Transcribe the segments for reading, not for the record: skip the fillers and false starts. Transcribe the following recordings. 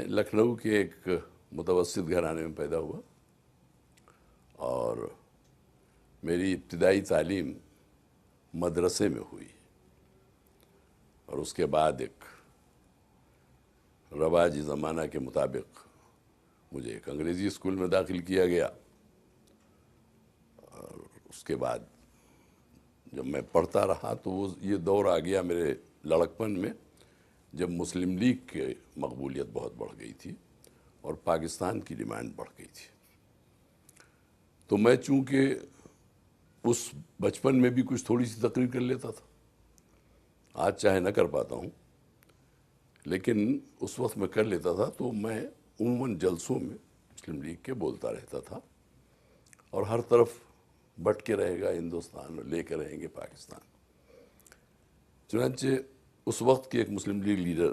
لکھنؤ کے ایک متوسط گھرانے میں پیدا ہوا اور میری ابتدائی تعلیم مدرسے میں ہوئی اور اس کے بعد ایک رواج زمانہ کے مطابق مجھے ایک انگریزی اسکول میں داخل کیا گیا اور اس کے بعد جب میں پڑھتا رہا تو یہ دور آ گیا میرے لڑکپن میں جب مسلم لیگ کی مقبولیت بہت بڑھ گئی تھی اور پاکستان کی ڈیمانڈ بڑھ گئی تھی. تو میں چونکہ اس بچپن میں بھی کچھ تھوڑی سی تقریر کر لیتا تھا، آج چاہے نہ کر پاتا ہوں لیکن اس وقت میں کر لیتا تھا، تو میں عموماً جلسوں میں مسلم لیگ کے بولتا رہتا تھا اور ہر طرف بٹ کے رہے گا ہندوستان اور لے کے رہیں گے پاکستان. چنانچہ اس وقت کے ایک مسلم لیگ لیڈر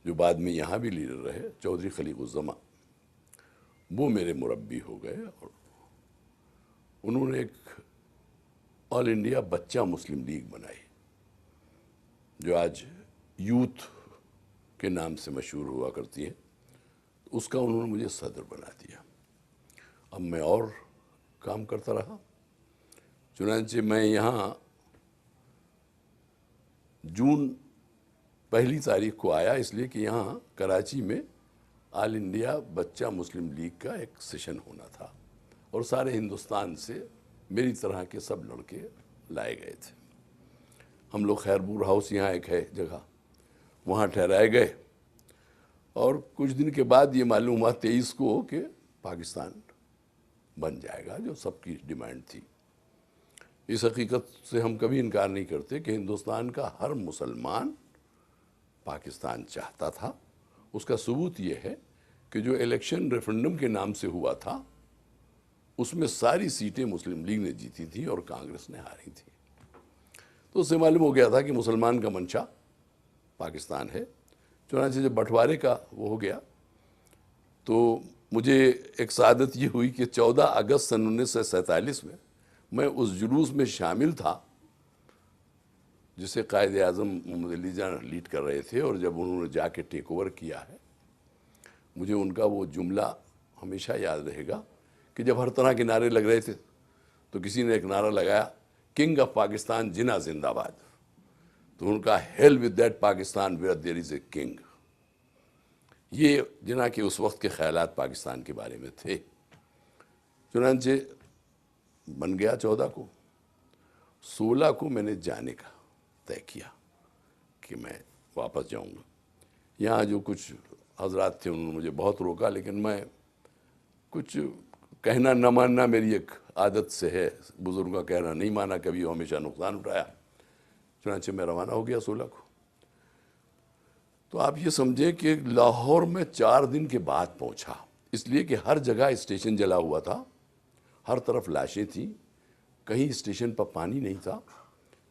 جو بعد میں یہاں بھی لیڈر رہے، چودھری خلیق الزماں، وہ میرے مربی ہو گئے اور انہوں نے ایک آل انڈیا بچہ مسلم لیگ بنائی جو آج یوتھ کے نام سے مشہور ہوا کرتی ہے. اس کا انہوں نے مجھے صدر بنا دیا. اب میں اور کام کرتا رہا. چنانچہ میں یہاں جون 1 کو آیا اس لیے کہ یہاں کراچی میں آل انڈیا بچہ مسلم لیگ کا ایک سیشن ہونا تھا اور سارے ہندوستان سے میری طرح کے سب لڑکے لائے گئے تھے. ہم لوگ خیرپور ہاؤس یہاں ایک ہے جگہ، وہاں ٹھہرائے گئے اور کچھ دن کے بعد یہ معلوم ہوا 23 کو کہ پاکستان بن جائے گا، جو سب کی ڈیمانڈ تھی. اس حقیقت سے ہم کبھی انکار نہیں کرتے کہ ہندوستان کا ہر مسلمان پاکستان چاہتا تھا. اس کا ثبوت یہ ہے کہ جو الیکشن ریفرنڈم کے نام سے ہوا تھا اس میں ساری سیٹیں مسلم لیگ نے جیتی تھی اور کانگریس نے ہاری تھی. تو اس سے معلوم ہو گیا تھا کہ مسلمان کا منشا پاکستان ہے. چنانچہ جب بٹوارے کا وہ ہو گیا تو مجھے ایک سعادت یہ ہوئی کہ 14 اگست سن 1947 میں اس جلوس میں شامل تھا جسے قائد اعظم محمد علی جان لیڈ کر رہے تھے. اور جب انہوں نے جا کے ٹیک اوور کیا ہے، مجھے ان کا وہ جملہ ہمیشہ یاد رہے گا کہ جب ہر طرح کے نعرے لگ رہے تھے تو کسی نے ایک نعرہ لگایا، کنگ آف پاکستان جناح زندہ باد. تو ان کا held that Pakistan where there is a king. یہ جناح کے اس وقت کے خیالات پاکستان کے بارے میں تھے. چنانچہ بن گیا 14 کو. 16 کو میں نے جانے کا طے کیا کہ میں واپس جاؤں گا. یہاں جو کچھ حضرات تھے انہوں نے مجھے بہت روکا، لیکن میں کچھ کہنا نہ ماننا میری ایک عادت سے ہے. بزرگوں کا کہنا نہیں مانا کبھی، ہمیشہ نقصان اٹھایا. چنانچہ میں روانہ ہو گیا 16 کو. تو آپ یہ سمجھیں کہ لاہور میں 4 دن کے بعد پہنچا، اس لیے کہ ہر جگہ اسٹیشن جلا ہوا تھا، ہر طرف لاشیں تھیں، کہیں اسٹیشن پر پانی نہیں تھا.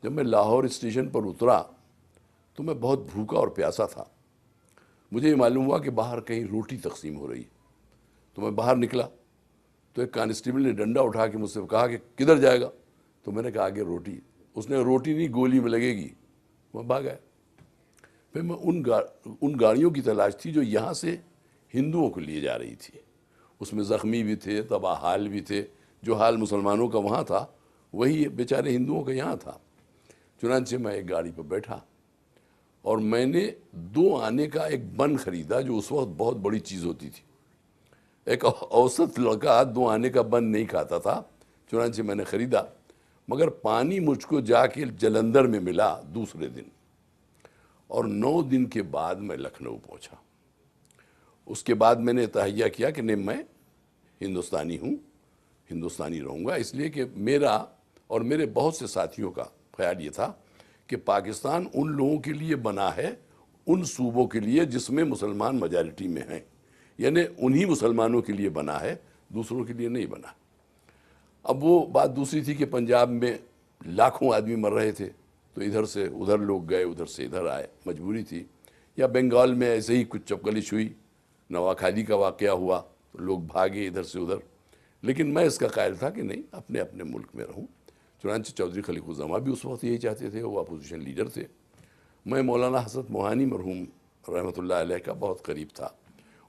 جب میں لاہور اسٹیشن پر اترا تو میں بہت بھوکا اور پیاسا تھا. مجھے یہ معلوم ہوا کہ باہر کہیں روٹی تقسیم ہو رہی ہے. تو میں باہر نکلا تو ایک کانسٹیبل نے ڈنڈا اٹھا کے مجھ سے کہا کہ کدھر جائے گا. تو میں نے کہا کہ روٹی. اس نے روٹی نہیں گولی میں لگے گی. میں بھاگ گیا. پھر میں ان گاڑیوں کی تلاش تھی جو یہاں سے ہندوؤں کو لیے جا رہی تھی. اس میں زخمی بھی تھے، تباہ حال بھی تھے. جو حال مسلمانوں کا وہاں تھا وہی بیچارے ہندوؤں کا یہاں تھا. چنانچہ میں ایک گاڑی پہ بیٹھا اور میں نے 2 آنے کا ایک بن خریدا جو اس وقت بہت بڑی چیز ہوتی تھی. ایک اوسط لڑکا 2 آنے کا بن نہیں کھاتا تھا. چنانچہ میں نے خریدا، مگر پانی مجھ کو جا کے جلندھر میں ملا دوسرے دن، اور 9 دن کے بعد میں لکھنؤ پہنچا. اس کے بعد میں نے تہیہ کیا کہ نہیں، میں ہندوستانی ہوں، ہندوستانی رہوں گا. اس لیے کہ میرا اور میرے بہت سے ساتھیوں کا خیال یہ تھا کہ پاکستان ان لوگوں کے لیے بنا ہے، ان صوبوں کے لیے جس میں مسلمان میجارٹی میں ہیں، یعنی انہی مسلمانوں کے لیے بنا ہے، دوسروں کے لیے نہیں بنا. اب وہ بات دوسری تھی کہ پنجاب میں لاکھوں آدمی مر رہے تھے تو ادھر سے ادھر لوگ گئے، ادھر سے ادھر آئے، مجبوری تھی. یا بنگال میں ایسے ہی کچھ چپکلش ہوئی، نواخالی کا واقعہ ہوا تو لوگ بھاگے ادھر سے ادھر. لیکن میں اس کا قائل تھا کہ نہیں، اپنے اپنے ملک میں رہوں. چنانچہ چودھری خلیق الزماں بھی اس وقت یہی چاہتے تھے، وہ اپوزیشن لیڈر تھے. میں مولانا حسرت موہانی مرحوم رحمۃ اللہ علیہ کا بہت قریب تھا.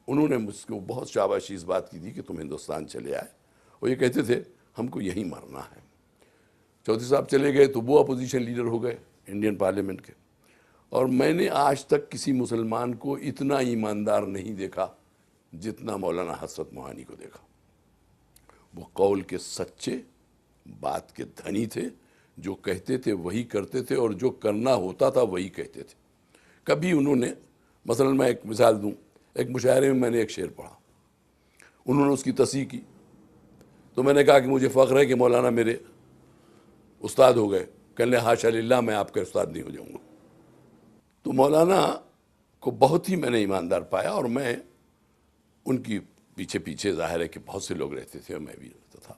انہوں نے مجھ کو بہت شاباشی اس بات کی دی کہ تم ہندوستان چلے آئے. وہ یہ کہتے تھے ہم کو یہیں مرنا ہے. چودھری صاحب چلے گئے تو وہ اپوزیشن لیڈر ہو گئے انڈین پارلیمنٹ کے. اور میں نے آج تک کسی مسلمان کو اتنا ایماندار نہیں دیکھا جتنا مولانا حسرت موہانی کو دیکھا. وہ قول کے سچے، بات کے دھنی تھے، جو کہتے تھے وہی کرتے تھے، اور جو کرنا ہوتا تھا وہی کہتے تھے. کبھی انہوں نے، مثلا میں ایک مثال دوں، ایک مشاعرے میں نے ایک شعر پڑھا، انہوں نے اس کی تصحیح کی، تو میں نے کہا کہ مجھے فخر ہے کہ مولانا میرے استاد ہو گئے. کہنے لگے حاشا للہ، میں آپ کا استاد نہیں ہو جاؤں گا. تو مولانا کو بہت ہی میں نے ایماندار پایا، اور میں ان کی پیچھے پیچھے، ظاہر ہے کہ بہت سے لوگ رہتے تھے اور میں بھی رہتا تھا.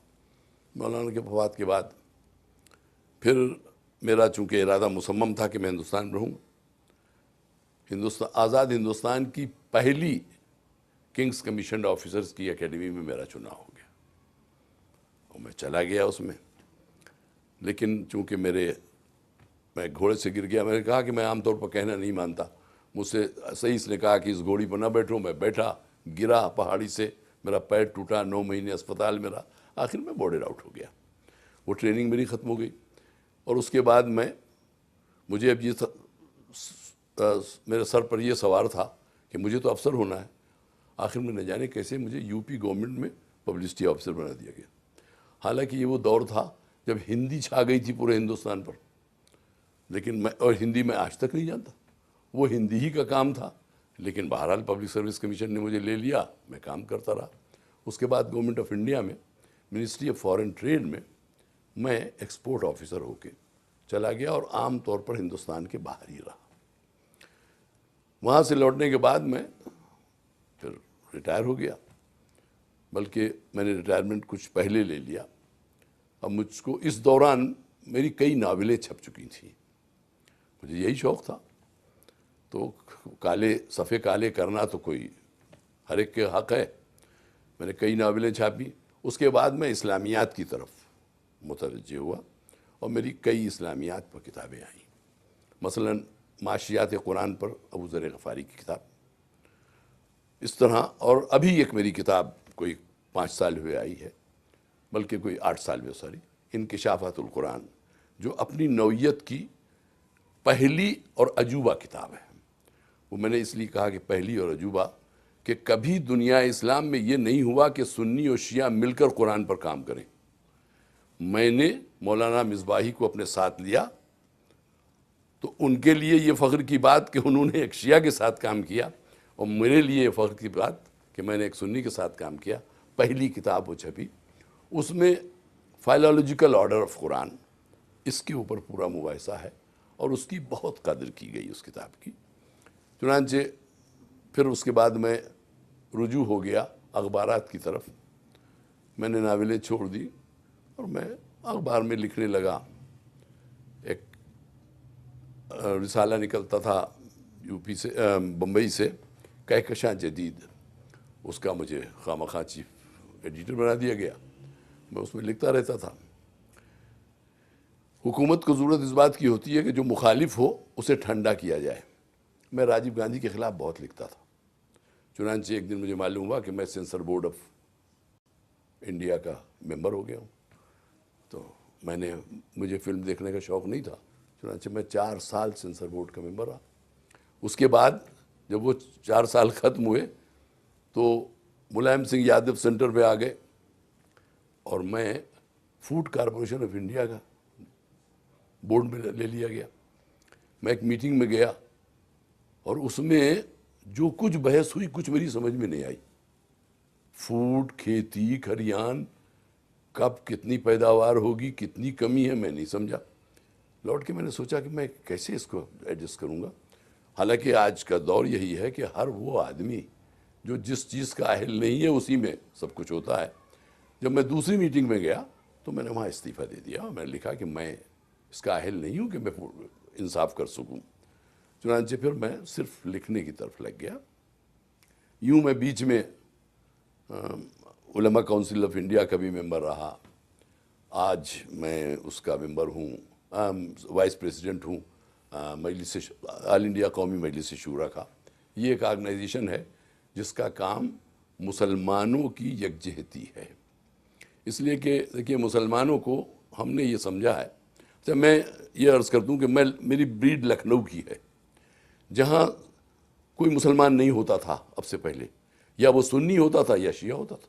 مولانا کے وفات کے بعد پھر میرا چونکہ ارادہ مصمم تھا کہ میں ہندوستان میں رہوں. آزاد ہندوستان کی پہلی کنگز کمیشنڈ آفیسرز کی اکیڈمی میں میرا چناؤ ہو گیا اور میں چلا گیا اس میں. لیکن چونکہ میں گھوڑے سے گر گیا. میں نے کہا کہ میں عام طور پر کہنا نہیں مانتا، مجھ سے صحیح اس نے کہا کہ اس گھوڑی پر نہ بیٹھو. میں بیٹھا، گرا پہاڑی سے، میرا پیر ٹوٹا، 9 مہینے اسپتال میں رہا، آخر میں بورڈر آؤٹ ہو گیا. وہ ٹریننگ میری ختم ہو گئی. اور اس کے بعد مجھے اب یہ میرے سر پر یہ سوار تھا کہ مجھے تو افسر ہونا ہے. آخر میں نہ جانے کیسے مجھے یو پی گورنمنٹ میں پبلسٹی آفیسر بنا دیا گیا. حالانکہ یہ وہ دور تھا جب ہندی چھا گئی تھی پورے ہندوستان پر، لیکن اور ہندی میں آج تک نہیں جانتا. وہ ہندی ہی کا کام تھا، لیکن بہرحال پبلک سروس کمیشن نے مجھے لے لیا، میں کام کرتا رہا. اس کے بعد گورنمنٹ آف انڈیا میں منسٹری آف فارن ٹریڈ میں ایکسپورٹ آفیسر ہو کے چلا گیا، اور عام طور پر ہندوستان کے باہر ہی رہا. وہاں سے لوٹنے کے بعد میں پھر ریٹائر ہو گیا، بلکہ میں نے ریٹائرمنٹ کچھ پہلے لے لیا. اب مجھ کو اس دوران میری کئی ناولیں چھپ چکی تھیں، مجھے یہی شوق تھا. تو صفحے کالے کرنا تو کوئی ہر ایک کے حق ہے. میں نے کئی ناولیں چھاپی. اس کے بعد میں اسلامیات کی طرف متوجہ ہوا، اور میری کئی اسلامیات پر کتابیں آئیں. مثلا معاشیات قرآن پر ابو ذر غفاری کی کتاب، اس طرح. اور ابھی ایک میری کتاب کوئی 5 سال ہوئے آئی ہے، بلکہ کوئی 8 سال ہوئے، سوری، انکشافات القرآن، جو اپنی نوعیت کی پہلی اور عجوبہ کتاب ہے. وہ میں نے اس لیے کہا کہ پہلی اور عجوبہ کہ کبھی دنیا اسلام میں یہ نہیں ہوا کہ سنی اور شیعہ مل کر قرآن پر کام کریں. میں نے مولانا مصباحی کو اپنے ساتھ لیا، تو ان کے لیے یہ فخر کی بات کہ انہوں نے ایک شیعہ کے ساتھ کام کیا، اور میرے لیے یہ فخر کی بات کہ میں نے ایک سنی کے ساتھ کام کیا. پہلی کتاب وہ چھپی، اس میں فائلالوجیکل آرڈر آف قرآن، اس کے اوپر پورا مباحثہ ہے، اور اس کی بہت قدر کی گئی اس کتاب کی. چنانچہ پھر اس کے بعد میں رجوع ہو گیا اخبارات کی طرف. میں نے ناولیں چھوڑ دی اور میں اخبار میں لکھنے لگا. ایک رسالہ نکلتا تھا یو پی سے، بمبئی سے، کہکشاں جدید، اس کا مجھے خواہ چیف ایڈیٹر بنا دیا گیا. میں اس میں لکھتا رہتا تھا. حکومت کو ضرورت اس بات کی ہوتی ہے کہ جو مخالف ہو اسے ٹھنڈا کیا جائے. میں راجیو گاندھی کے خلاف بہت لکھتا تھا. چنانچہ ایک دن مجھے معلوم ہوا کہ میں سینسر بورڈ آف انڈیا کا ممبر ہو گیا ہوں. تو مجھے فلم دیکھنے کا شوق نہیں تھا، چنانچہ میں 4 سال سینسر بورڈ کا ممبر رہا. اس کے بعد جب وہ 4 سال ختم ہوئے تو ملائم سنگھ یادو سینٹر پہ آ گئے، اور میں فوڈ کارپوریشن آف انڈیا کا بورڈ میں لے لیا گیا. میں ایک میٹنگ میں گیا، اور اس میں جو کچھ بحث ہوئی کچھ میری سمجھ میں نہیں آئی. فوڈ، کھیتی، کھریان، کب کتنی پیداوار ہوگی، کتنی کمی ہے، میں نہیں سمجھا. لوٹ کے میں نے سوچا کہ میں کیسے اس کو ایڈجسٹ کروں گا. حالانکہ آج کا دور یہی ہے کہ ہر وہ آدمی جو جس چیز کا اہل نہیں ہے اسی میں سب کچھ ہوتا ہے. جب میں دوسری میٹنگ میں گیا تو میں نے وہاں استعفیٰ دے دیا، اور میں نے لکھا کہ میں اس کا اہل نہیں ہوں کہ میں انصاف کر سکوں. چنانچہ پھر میں صرف لکھنے کی طرف لگ گیا. یوں میں بیچ میں علماء کونسل آف انڈیا کا بھی ممبر رہا. آج میں اس کا ممبر ہوں، وائس پریزیڈنٹ ہوں مجلس آل انڈیا قومی مجلس شورا کا. یہ ایک آرگنائزیشن ہے جس کا کام مسلمانوں کی یکجہتی ہے، اس لیے کہ دیکھیے مسلمانوں کو ہم نے یہ سمجھا ہے، اچھا میں یہ عرض کر دوں کہ میری بریڈ لکھنؤ کی ہے، جہاں کوئی مسلمان نہیں ہوتا تھا اب سے پہلے، یا وہ سنی ہوتا تھا یا شیعہ ہوتا تھا۔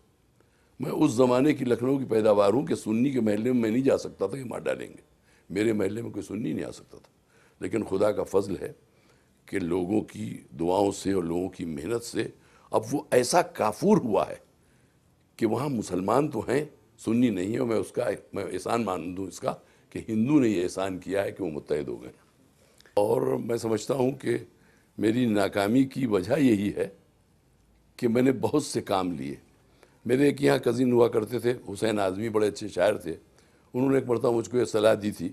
میں اس زمانے کی لکھنؤ کی پیداوار ہوں کہ سنی کے محلے میں نہیں جا سکتا تھا کہ مار ڈالیں گے، میرے محلے میں کوئی سنی نہیں آ سکتا تھا، لیکن خدا کا فضل ہے کہ لوگوں کی دعاؤں سے اور لوگوں کی محنت سے اب وہ ایسا کافور ہوا ہے کہ وہاں مسلمان تو ہیں، سنی نہیں ہے، اور میں احسان مان دوں اس کا کہ ہندو نے یہ احسان کیا ہے کہ وہ متحد ہو گئے۔ اور میں سمجھتا ہوں کہ میری ناکامی کی وجہ یہی ہے کہ میں نے بہت سے کام لیے۔ میرے ایک یہاں کزن ہوا کرتے تھے، حسین اعظمی، بڑے اچھے شاعر تھے، انہوں نے ایک مرتبہ مجھ کو یہ صلاح دی تھی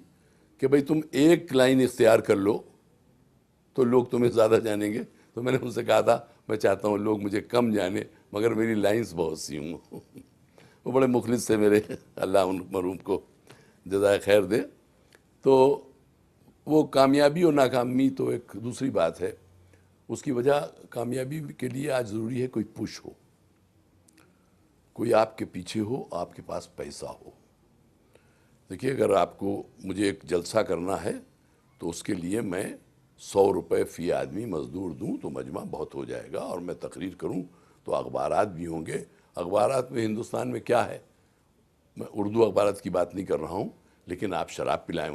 کہ بھئی تم ایک لائن اختیار کر لو تو لوگ تمہیں زیادہ جانیں گے۔ تو میں نے ان سے کہا تھا میں چاہتا ہوں لوگ مجھے کم جانیں مگر میری لائنز بہت سی ہوں۔ وہ بڑے مخلص تھے میرے، اللہ ان مرحوم کو جزائے خیر دے۔ تو وہ کامیابی اور ناکامی تو ایک دوسری بات ہے، اس کی وجہ کامیابی کے لیے آج ضروری ہے کوئی پش ہو، کوئی آپ کے پیچھے ہو، آپ کے پاس پیسہ ہو۔ دیکھیے اگر آپ کو مجھے ایک جلسہ کرنا ہے تو اس کے لیے میں 100 روپے فی آدمی مزدور دوں تو مجمع بہت ہو جائے گا، اور میں تقریر کروں تو اخبارات بھی ہوں گے۔ اخبارات میں ہندوستان میں کیا ہے، میں اردو اخبارات کی بات نہیں کر رہا ہوں، لیکن آپ شراب پلائیں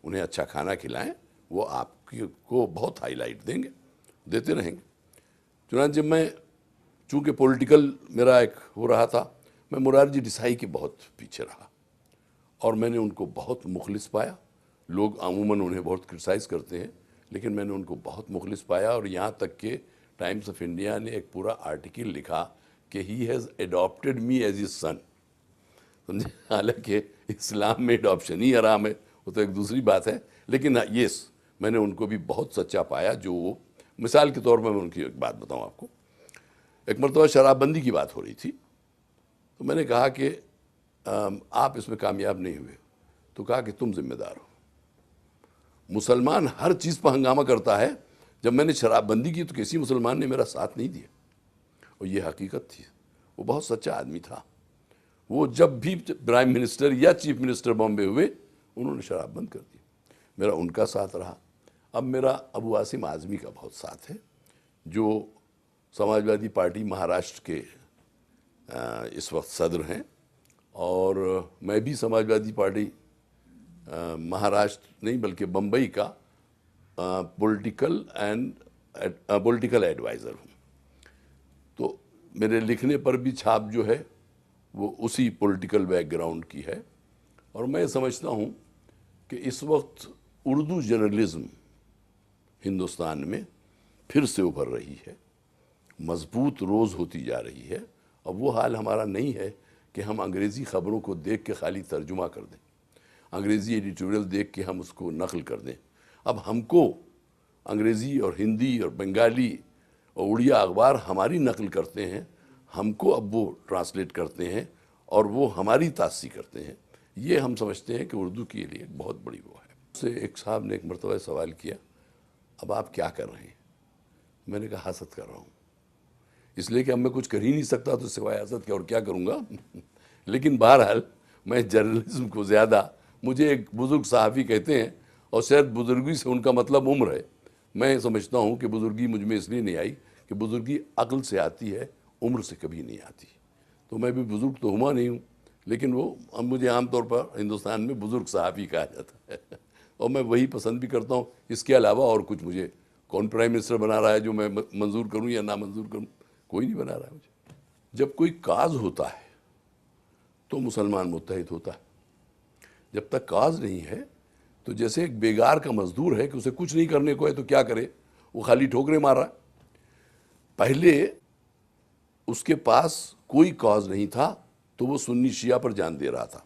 انہیں اچھا کھانا کھلائیں، وہ آپ کو بہت ہائی لائٹ دیں گے، دیتے رہیں گے۔ چنانچہ میں چونکہ پولیٹیکل میرا ایک ہو رہا تھا، میں مرارجی دیسائی کے بہت پیچھے رہا، اور میں نے ان کو بہت مخلص پایا۔ لوگ عموماً انہیں بہت کرٹیسائز کرتے ہیں، لیکن میں نے ان کو بہت مخلص پایا، اور یہاں تک کہ ٹائمز آف انڈیا نے ایک پورا آرٹیکل لکھا کہ he has adapted me as his son. سمجھے، حالانکہ اسلام میں اڈاپشن ہی حرام ہے، وہ تو ایک دوسری بات ہے، لیکن یس میں نے ان کو بھی بہت سچا پایا۔ جو وہ مثال کے طور پر میں ان کی ایک بات بتاؤں آپ کو، ایک مرتبہ شراب بندی کی بات ہو رہی تھی، تو میں نے کہا کہ آپ اس میں کامیاب نہیں ہوئے، تو کہا کہ تم ذمہ دار ہو۔ مسلمان ہر چیز پر ہنگامہ کرتا ہے، جب میں نے شراب بندی کی تو کسی مسلمان نے میرا ساتھ نہیں دیا، اور یہ حقیقت تھی۔ وہ بہت سچا آدمی تھا، وہ جب بھی پرائم منسٹر یا چیف منسٹر بامبے ہوئے انہوں نے شراب بند کر دی، میرا ان کا ساتھ رہا۔ اب میرا ابو عاصم اعظمی کا بہت ساتھ ہے، جو سماجوادی پارٹی مہاراشٹر کے اس وقت صدر ہیں، اور میں بھی سماجوادی پارٹی مہاراشٹر نہیں بلکہ بمبئی کا پولیٹیکل ایڈوائزر ہوں۔ تو میرے لکھنے پر بھی چھاپ جو ہے وہ اسی پولیٹیکل بیک گراؤنڈ کی ہے، اور میں سمجھتا ہوں کہ اس وقت اردو جرنلزم ہندوستان میں پھر سے ابھر رہی ہے، مضبوط روز ہوتی جا رہی ہے۔ اب وہ حال ہمارا نہیں ہے کہ ہم انگریزی خبروں کو دیکھ کے خالی ترجمہ کر دیں، انگریزی ایڈیٹوریل دیکھ کے ہم اس کو نقل کر دیں۔ اب ہم کو انگریزی اور ہندی اور بنگالی اور اڑیا اخبار ہماری نقل کرتے ہیں، ہم کو اب وہ ٹرانسلیٹ کرتے ہیں اور وہ ہماری تاثیر کرتے ہیں۔ یہ ہم سمجھتے ہیں کہ اردو کے لیے ایک بہت بڑی وہ ہے۔ اس سے ایک صاحب نے ایک مرتبہ سوال کیا، اب آپ کیا کر رہے ہیں؟ میں نے کہا حسد کر رہا ہوں، اس لیے کہ اب میں کچھ کر ہی نہیں سکتا تو سوائے حسد کے اور کیا کروں گا۔ لیکن بہرحال میں جرنلزم کو زیادہ، مجھے ایک بزرگ صحافی کہتے ہیں، اور شاید بزرگی سے ان کا مطلب عمر ہے، میں سمجھتا ہوں کہ بزرگی مجھ میں اس لیے نہیں آئی کہ بزرگی عقل سے آتی ہے، عمر سے کبھی نہیں آتی۔ تو میں بھی بزرگ تو ہوا نہیں ہوں، لیکن وہ مجھے عام طور پر ہندوستان میں بزرگ صحافی کہا جاتا ہے، اور میں وہی پسند بھی کرتا ہوں۔ اس کے علاوہ اور کچھ مجھے کون پرائم منسٹر بنا رہا ہے جو میں منظور کروں یا نہ منظور کروں، کوئی نہیں بنا رہا ہے مجھے۔ جب کوئی کاز ہوتا ہے تو مسلمان متحد ہوتا ہے، جب تک کاز نہیں ہے تو جیسے ایک بیگار کا مزدور ہے کہ اسے کچھ نہیں کرنے کو ہے تو کیا کرے، وہ خالی ٹھوکریں مار رہا ہے۔ پہلے اس کے پاس کوئی کاز نہیں تھا تو وہ سنی شیعہ پر جان دے رہا تھا،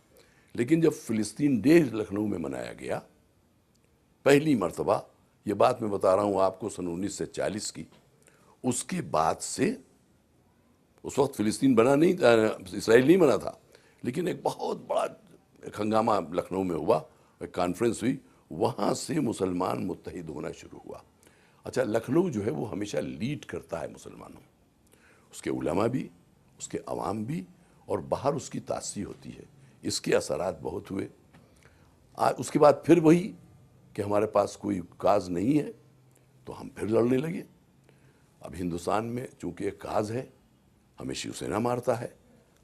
لیکن جب فلسطین ڈے لکھنؤ میں منایا گیا پہلی مرتبہ، یہ بات میں بتا رہا ہوں آپ کو سن 1940 کی، اس کے بعد سے، اس وقت فلسطین بنا نہیں تھا، اسرائیل نہیں بنا تھا، لیکن ایک بہت بڑا ایک ہنگامہ لکھنؤ میں ہوا، ایک کانفرنس ہوئی، وہاں سے مسلمان متحد ہونا شروع ہوا۔ اچھا، لکھنؤ جو ہے وہ ہمیشہ لیڈ کرتا ہے مسلمانوں میں، اس کے علماء بھی، اس کے عوام بھی، اور باہر اس کی تاثیر ہوتی ہے، اس کے اثرات بہت ہوئے۔ اس کے بعد پھر وہی کہ ہمارے پاس کوئی کاز نہیں ہے تو ہم پھر لڑنے لگے۔ اب ہندوستان میں چونکہ ایک کاز ہے، ہمیں شیو سینا مارتا ہے،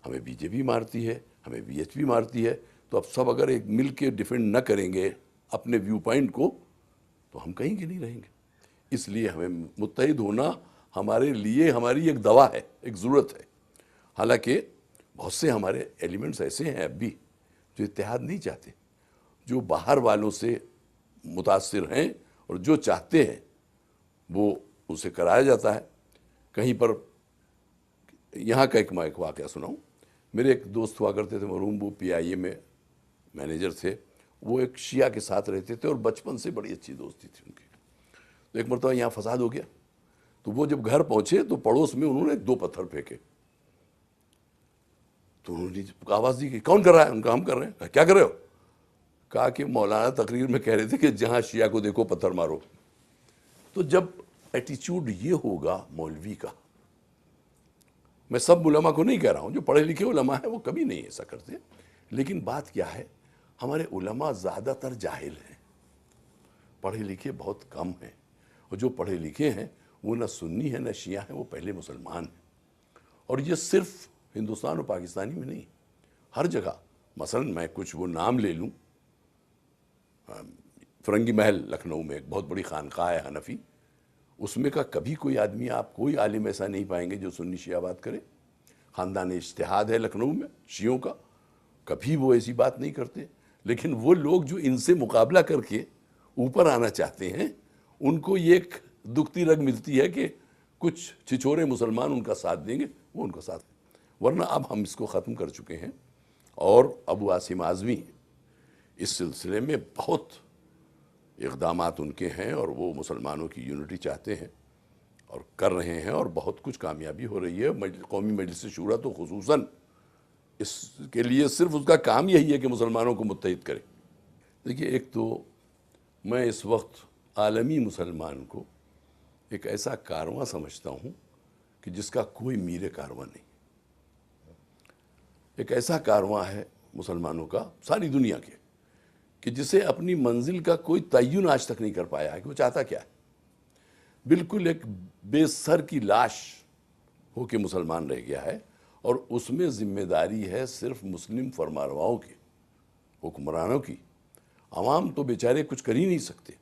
ہمیں بی جے پی مارتی ہے، ہمیں بی ایچ پی مارتی ہے، تو اب سب اگر ایک مل کے ڈیفینڈ نہ کریں گے اپنے ویو پوائنٹ کو تو ہم کہیں کے نہیں رہیں گے۔ اس لیے ہمیں متحد ہونا ہمارے لیے ہماری ایک دوا ہے، ایک ضرورت ہے۔ حالانکہ بہت سے ہمارے ایلیمنٹس ایسے ہیں اب بھی جو اتحاد نہیں چاہتے، جو باہر والوں سے متاثر ہیں، اور جو چاہتے ہیں وہ اسے کرایا جاتا ہے۔ کہیں پر یہاں کا ایک واقعہ سناؤں۔ میرے ایک دوست ہوا کرتے تھے مرحوم، وہ پی آئی اے میں مینیجر تھے، وہ ایک شیعہ کے ساتھ رہتے تھے اور بچپن سے بڑی اچھی دوستی تھی ان کی۔ تو ایک مرتبہ یہاں فساد ہو گیا، تو وہ جب گھر پہنچے تو پڑوس میں انہوں نے 2 پتھر پھینکے، تو انہوں نے آواز دی کہ کون کر رہا ہے؟ ان کا ہم کر رہے ہیں۔ کہا کیا کر رہے ہو؟ کہا کہ مولانا تقریر میں کہہ رہے تھے کہ جہاں شیعہ کو دیکھو پتھر مارو۔ تو جب ایٹیچیوڈ یہ ہوگا مولوی کا، میں سب علماء کو نہیں کہہ رہا ہوں، جو پڑھے لکھے علماء ہیں وہ کبھی نہیں ایسا کرتے، لیکن بات کیا ہے، ہمارے علماء زیادہ تر جاہل ہیں، پڑھے لکھے بہت کم ہیں، اور جو پڑھے لکھے ہیں وہ نہ سنی ہیں نہ شیعہ ہیں، وہ پہلے مسلمان ہیں۔ اور یہ صرف ہندوستان اور پاکستانی میں نہیں، ہر جگہ۔ مثلا میں کچھ وہ نام لے لوں، فرنگی محل لکھنؤ میں ایک بہت بڑی خانقاہ ہے حنفی، اس میں کا کبھی کوئی آدمی، آپ کوئی عالم ایسا نہیں پائیں گے جو سنی شیعہ بات کرے۔ خاندان اجتہاد ہے لکھنؤ میں شیعوں کا، کبھی وہ ایسی بات نہیں کرتے۔ لیکن وہ لوگ جو ان سے مقابلہ کر کے اوپر آنا چاہتے ہیں، ان کو یہ ایک دکھتی رگ ملتی ہے کہ کچھ چھچورے مسلمان ان کا ساتھ دیں گے، وہ ان کا ساتھ دیں۔ ورنہ اب ہم اس کو ختم کر چکے ہیں، اور ابو عاصم اعظمی اس سلسلے میں بہت اقدامات ان کے ہیں، اور وہ مسلمانوں کی یونٹی چاہتے ہیں اور کر رہے ہیں، اور بہت کچھ کامیابی ہو رہی ہے۔ قومی مجلس شورا تو خصوصاً اس کے لیے صرف اس کا کام یہی ہے کہ مسلمانوں کو متحد کرے۔ دیکھیے، ایک تو میں اس وقت عالمی مسلمان کو ایک ایسا کارواں سمجھتا ہوں کہ جس کا کوئی میر کارواں نہیں، ایک ایسا کارواں ہے مسلمانوں کا ساری دنیا کے کہ جسے اپنی منزل کا کوئی تعین آج تک نہیں کر پایا ہے کہ وہ چاہتا کیا ہے۔ بالکل ایک بے سر کی لاش ہو کے مسلمان رہ گیا ہے، اور اس میں ذمہ داری ہے صرف مسلم فرمانرواؤں کی، حکمرانوں کی۔ عوام تو بیچارے کچھ کر ہی نہیں سکتے۔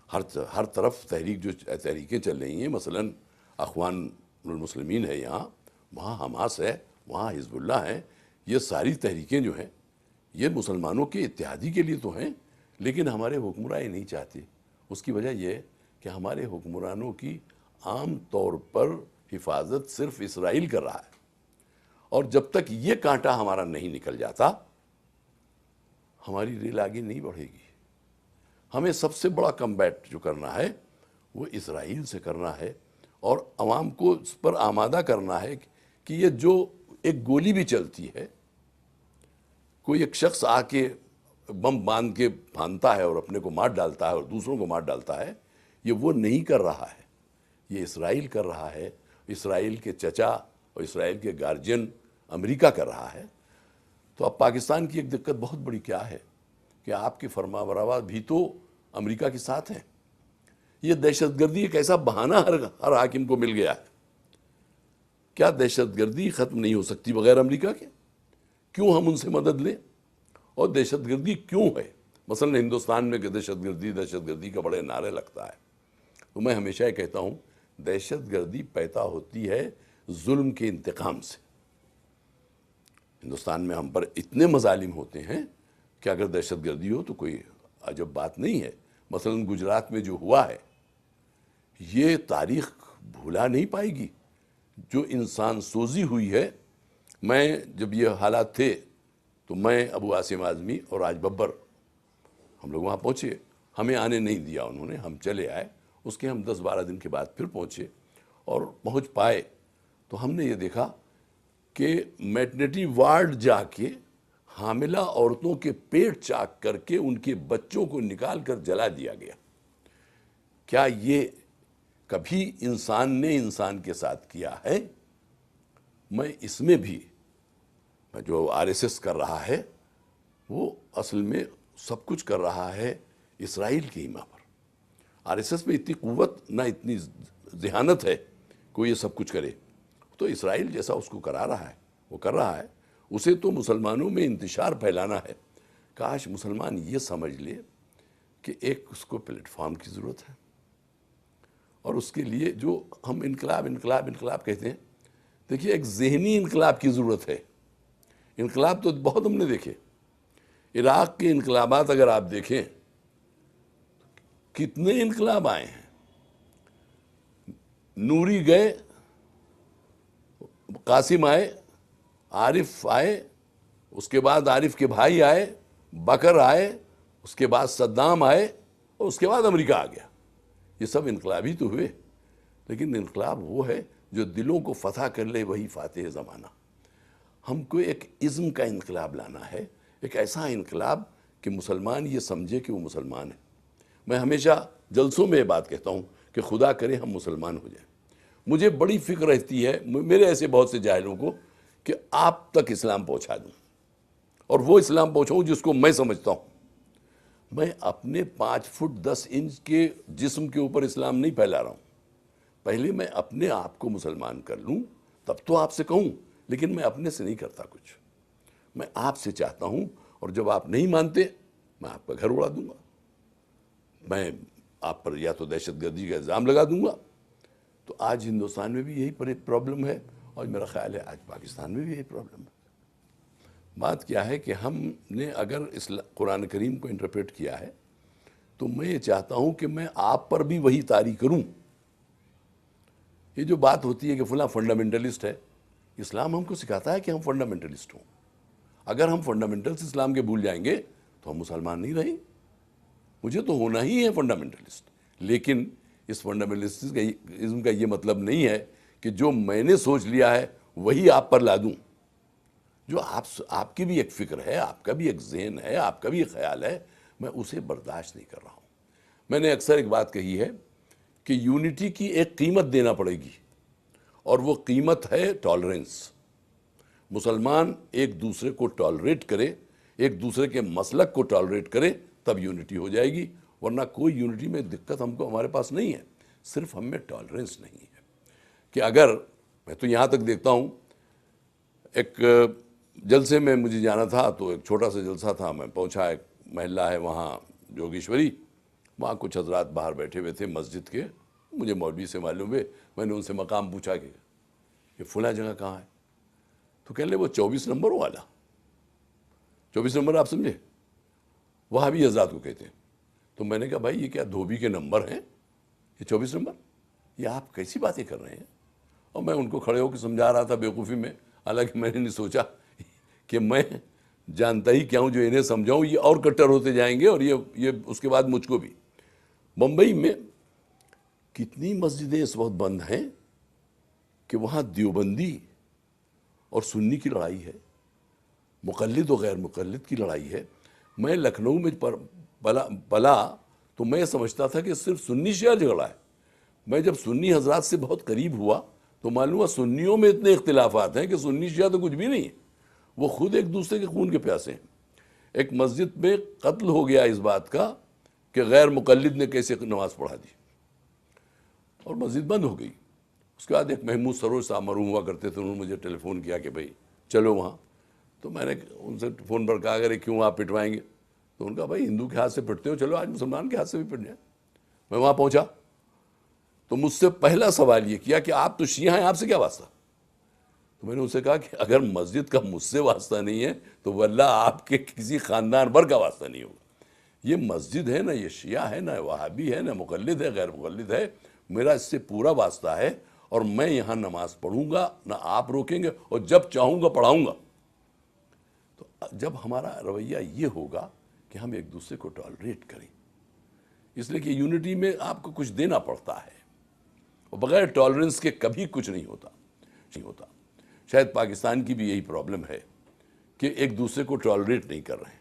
ہر طرف تحریکیں چل رہی ہیں، مثلا اخوان المسلمین ہے یہاں، وہاں حماس ہے، وہاں حزب اللہ ہے۔ یہ ساری تحریکیں جو ہیں یہ مسلمانوں کے اتحادی کے لیے تو ہیں، لیکن ہمارے حکمراں نہیں چاہتے۔ اس کی وجہ یہ کہ ہمارے حکمرانوں کی عام طور پر حفاظت صرف اسرائیل کر رہا ہے، اور جب تک یہ کانٹا ہمارا نہیں نکل جاتا ہماری ریل آگے نہیں بڑھے گی۔ ہمیں سب سے بڑا کمبیٹ جو کرنا ہے وہ اسرائیل سے کرنا ہے، اور عوام کو اس پر آمادہ کرنا ہے کہ یہ جو ایک گولی بھی چلتی ہے، کوئی ایک شخص آ کے بم باندھ کے پھاندتا ہے اور اپنے کو مار ڈالتا ہے اور دوسروں کو مار ڈالتا ہے، یہ وہ نہیں کر رہا ہے، یہ اسرائیل کر رہا ہے۔ اسرائیل کے چچا اور اسرائیل کے گارجین امریکہ کر رہا ہے۔ تو اب پاکستان کی ایک دقت بہت بڑی کیا ہے کہ آپ کے فرمانروا بھی تو امریکہ کے ساتھ ہیں۔ یہ دہشت گردی ایک ایسا بہانہ ہر حاکم کو مل گیا ہے۔ کیا دہشت گردی ختم نہیں ہو سکتی بغیر امریکہ کے؟ کیوں ہم ان سے مدد لیں؟ اور دہشت گردی کیوں ہے؟ مثلا ہندوستان میں کہ دہشت گردی کا بڑے نعرے لگتا ہے، تو میں ہمیشہ یہ کہتا ہوں دہشت گردی پیدا ہوتی ہے ظلم کے انتقام سے۔ ہندوستان میں ہم پر اتنے مظالم ہوتے ہیں کہ اگر دہشت گردی ہو تو کوئی عجب بات نہیں ہے۔ مثلا گجرات میں جو ہوا ہے یہ تاریخ بھولا نہیں پائے گی، جو انسان سوزی ہوئی ہے۔ میں جب یہ حالات تھے تو میں ابو عاصم اعظمی اور راج ببر ہم لوگ وہاں پہنچے، ہمیں آنے نہیں دیا انہوں نے، ہم چلے آئے۔ اس کے ہم 10-12 دن کے بعد پھر پہنچے، اور پہنچ پائے تو ہم نے یہ دیکھا کہ میٹرنٹی وارڈ جا کے حاملہ عورتوں کے پیٹ چاک کر کے ان کے بچوں کو نکال کر جلا دیا گیا۔ کیا یہ کبھی انسان نے انسان کے ساتھ کیا ہے، میں اس میں بھی جو آر ایس ایس کر رہا ہے وہ اصل میں سب کچھ کر رہا ہے اسرائیل کی حما پر۔ آر ایس ایس میں اتنی قوت نہ اتنی ذہانت ہے کہ وہ یہ سب کچھ کرے، تو اسرائیل جیسا اس کو کرا رہا ہے وہ کر رہا ہے، اسے تو مسلمانوں میں انتشار پھیلانا ہے۔ کاش مسلمان یہ سمجھ لے کہ ایک اس کو پلیٹ فارم کی ضرورت ہے، اور اس کے لیے جو ہم انقلاب انقلاب انقلاب کہتے ہیں، دیکھیے ایک ذہنی انقلاب کی ضرورت ہے۔ انقلاب تو بہت ہم نے دیکھے، عراق کے انقلابات اگر آپ دیکھیں کتنے انقلاب آئے ہیں۔ نوری گئے، قاسم آئے، عارف آئے، اس کے بعد عارف کے بھائی آئے، بکر آئے، اس کے بعد صدام آئے، اور اس کے بعد امریکہ آ گیا۔ یہ سب انقلاب ہی تو ہوئے، لیکن انقلاب وہ ہے جو دلوں کو فتح کر لے، وہی فاتح زمانہ۔ ہم کو ایک ازم کا انقلاب لانا ہے، ایک ایسا انقلاب کہ مسلمان یہ سمجھے کہ وہ مسلمان ہے۔ میں ہمیشہ جلسوں میں یہ بات کہتا ہوں کہ خدا کرے ہم مسلمان ہو جائیں۔ مجھے بڑی فکر رہتی ہے میرے ایسے بہت سے جاہلوں کو کہ آپ تک اسلام پہنچا دوں، اور وہ اسلام پہنچاؤں جس کو میں سمجھتا ہوں۔ میں اپنے 5 فٹ 10 انچ کے جسم کے اوپر اسلام نہیں پھیلا رہا ہوں، پہلے میں اپنے آپ کو مسلمان کر لوں تب تو آپ سے کہوں، لیکن میں اپنے سے نہیں کرتا کچھ، میں آپ سے چاہتا ہوں، اور جب آپ نہیں مانتے میں آپ کا گھر اڑا دوں گا، میں آپ پر یا تو دہشت گردی کا الزام لگا دوں گا۔ تو آج ہندوستان میں بھی یہی پرابلم ہے، اور میرا خیال ہے آج پاکستان میں بھی یہی پرابلم ہے۔ بات کیا ہے کہ ہم نے اگر قرآن کریم کو انٹرپریٹ کیا ہے تو میں یہ چاہتا ہوں کہ میں آپ پر بھی وہی طاری کروں۔ یہ جو بات ہوتی ہے کہ فلاں فنڈامنٹلسٹ ہے، اسلام ہم کو سکھاتا ہے کہ ہم فنڈامنٹلسٹ ہوں۔ اگر ہم فنڈامنٹلس اسلام کے بھول جائیں گے تو ہم مسلمان نہیں رہیں۔ مجھے تو ہونا ہی ہے فنڈامنٹلسٹ، لیکن اس فنڈامنٹلسٹزم کا یہ مطلب نہیں ہے کہ جو میں نے سوچ لیا ہے وہی آپ پر لا دوں۔ جو آپ کی بھی ایک فکر ہے، آپ کا بھی ایک ذہن ہے، آپ کا بھی ایک خیال ہے، میں اسے برداشت نہیں کر رہا ہوں۔ میں نے اکثر ایک بات کہی ہے کہ یونٹی کی ایک قیمت دینا پڑے گی، اور وہ قیمت ہے ٹالرنس۔ مسلمان ایک دوسرے کو ٹالریٹ کرے، ایک دوسرے کے مسلک کو ٹالریٹ کرے، تب یونٹی ہو جائے گی، ورنہ کوئی یونٹی میں دقت ہمارے پاس نہیں ہے، صرف ہم میں ٹالرنس نہیں ہے۔ کہ اگر میں تو یہاں تک دیکھتا ہوں، ایک جلسے میں مجھے جانا تھا، تو ایک چھوٹا سا جلسہ تھا، میں پہنچا، ایک محلہ ہے وہاں جوگیشوری، وہاں کچھ حضرات باہر بیٹھے ہوئے تھے مسجد کے، مجھے مولوی سے معلوم ہوئے، میں نے ان سے مقام پوچھا کہ یہ فلاں جگہ کہاں ہے، تو کہنے لے وہ 24 نمبر والا۔ 24 نمبر آپ سمجھے، وہاں بھی حضرات کو کہتے ہیں۔ تو میں نے کہا بھائی یہ کیا دھوبی کے نمبر ہیں، یہ 24 نمبر، یہ آپ کیسی باتیں کر رہے ہیں؟ اور میں ان کو کھڑے ہو کے سمجھا رہا تھا بیوقوفی میں، حالانکہ میں نے نہیں سوچا کہ میں جانتا ہی کیا ہوں جو انہیں سمجھاؤں، یہ اور کٹر ہوتے جائیں گے، اور یہ اس کے بعد مجھ کو بھی۔ بمبئی میں کتنی مسجدیں اس وقت بند ہیں کہ وہاں دیوبندی اور سنی کی لڑائی ہے، مقلد و غیر مقلد کی لڑائی ہے۔ میں لکھنؤ میں پلا تو میں سمجھتا تھا کہ صرف سنی شیعہ جھگڑا ہے۔ میں جب سنی حضرات سے بہت قریب ہوا تو معلوم ہوا سنیوں میں اتنے اختلافات ہیں کہ سنی شیعہ تو کچھ بھی نہیں ہے، وہ خود ایک دوسرے کے خون کے پیاسے ہیں۔ ایک مسجد میں قتل ہو گیا اس بات کا کہ غیر مقلد نے کیسے نماز پڑھا دی، اور مسجد بند ہو گئی۔ اس کے بعد ایک محمود سروج صاحب مرحوم ہوا کرتے تھے، انہوں نے مجھے ٹیلی فون کیا کہ بھائی چلو وہاں، تو میں نے ان سے فون پر کہا اگر کیوں آپ پٹوائیں گے، تو ان کا بھائی ہندو کے ہاتھ سے پٹتے ہو، چلو آج مسلمان کے ہاتھ سے بھی پٹ جائیں۔ میں وہاں پہنچا تو مجھ سے پہلا سوال یہ کیا کہ آپ تو شیعہ ہیں، آپ سے کیا واسطہ؟ تو میں نے ان سے کہا کہ اگر مسجد کا مجھ سے واسطہ نہیں ہے تو واللہ آپ کے کسی خاندان بھر کا واسطہ نہیں ہوگا۔ یہ مسجد ہے، نہ یہ شیعہ ہے، نہ وہابی ہے، نہ مقلد ہے، غیر مقلد ہے، میرا اس سے پورا واسطہ ہے، اور میں یہاں نماز پڑھوں گا، نہ آپ روکیں گے، اور جب چاہوں گا پڑھاؤں گا۔ تو جب ہمارا رویہ یہ ہوگا کہ ہم ایک دوسرے کو ٹالریٹ کریں، اس لیے کہ یونٹی میں آپ کو کچھ دینا پڑتا ہے، اور بغیر ٹالرنس کے کبھی کچھ نہیں ہوتا۔ شاید پاکستان کی بھی یہی پرابلم ہے کہ ایک دوسرے کو ٹالریٹ نہیں کر رہے ہیں،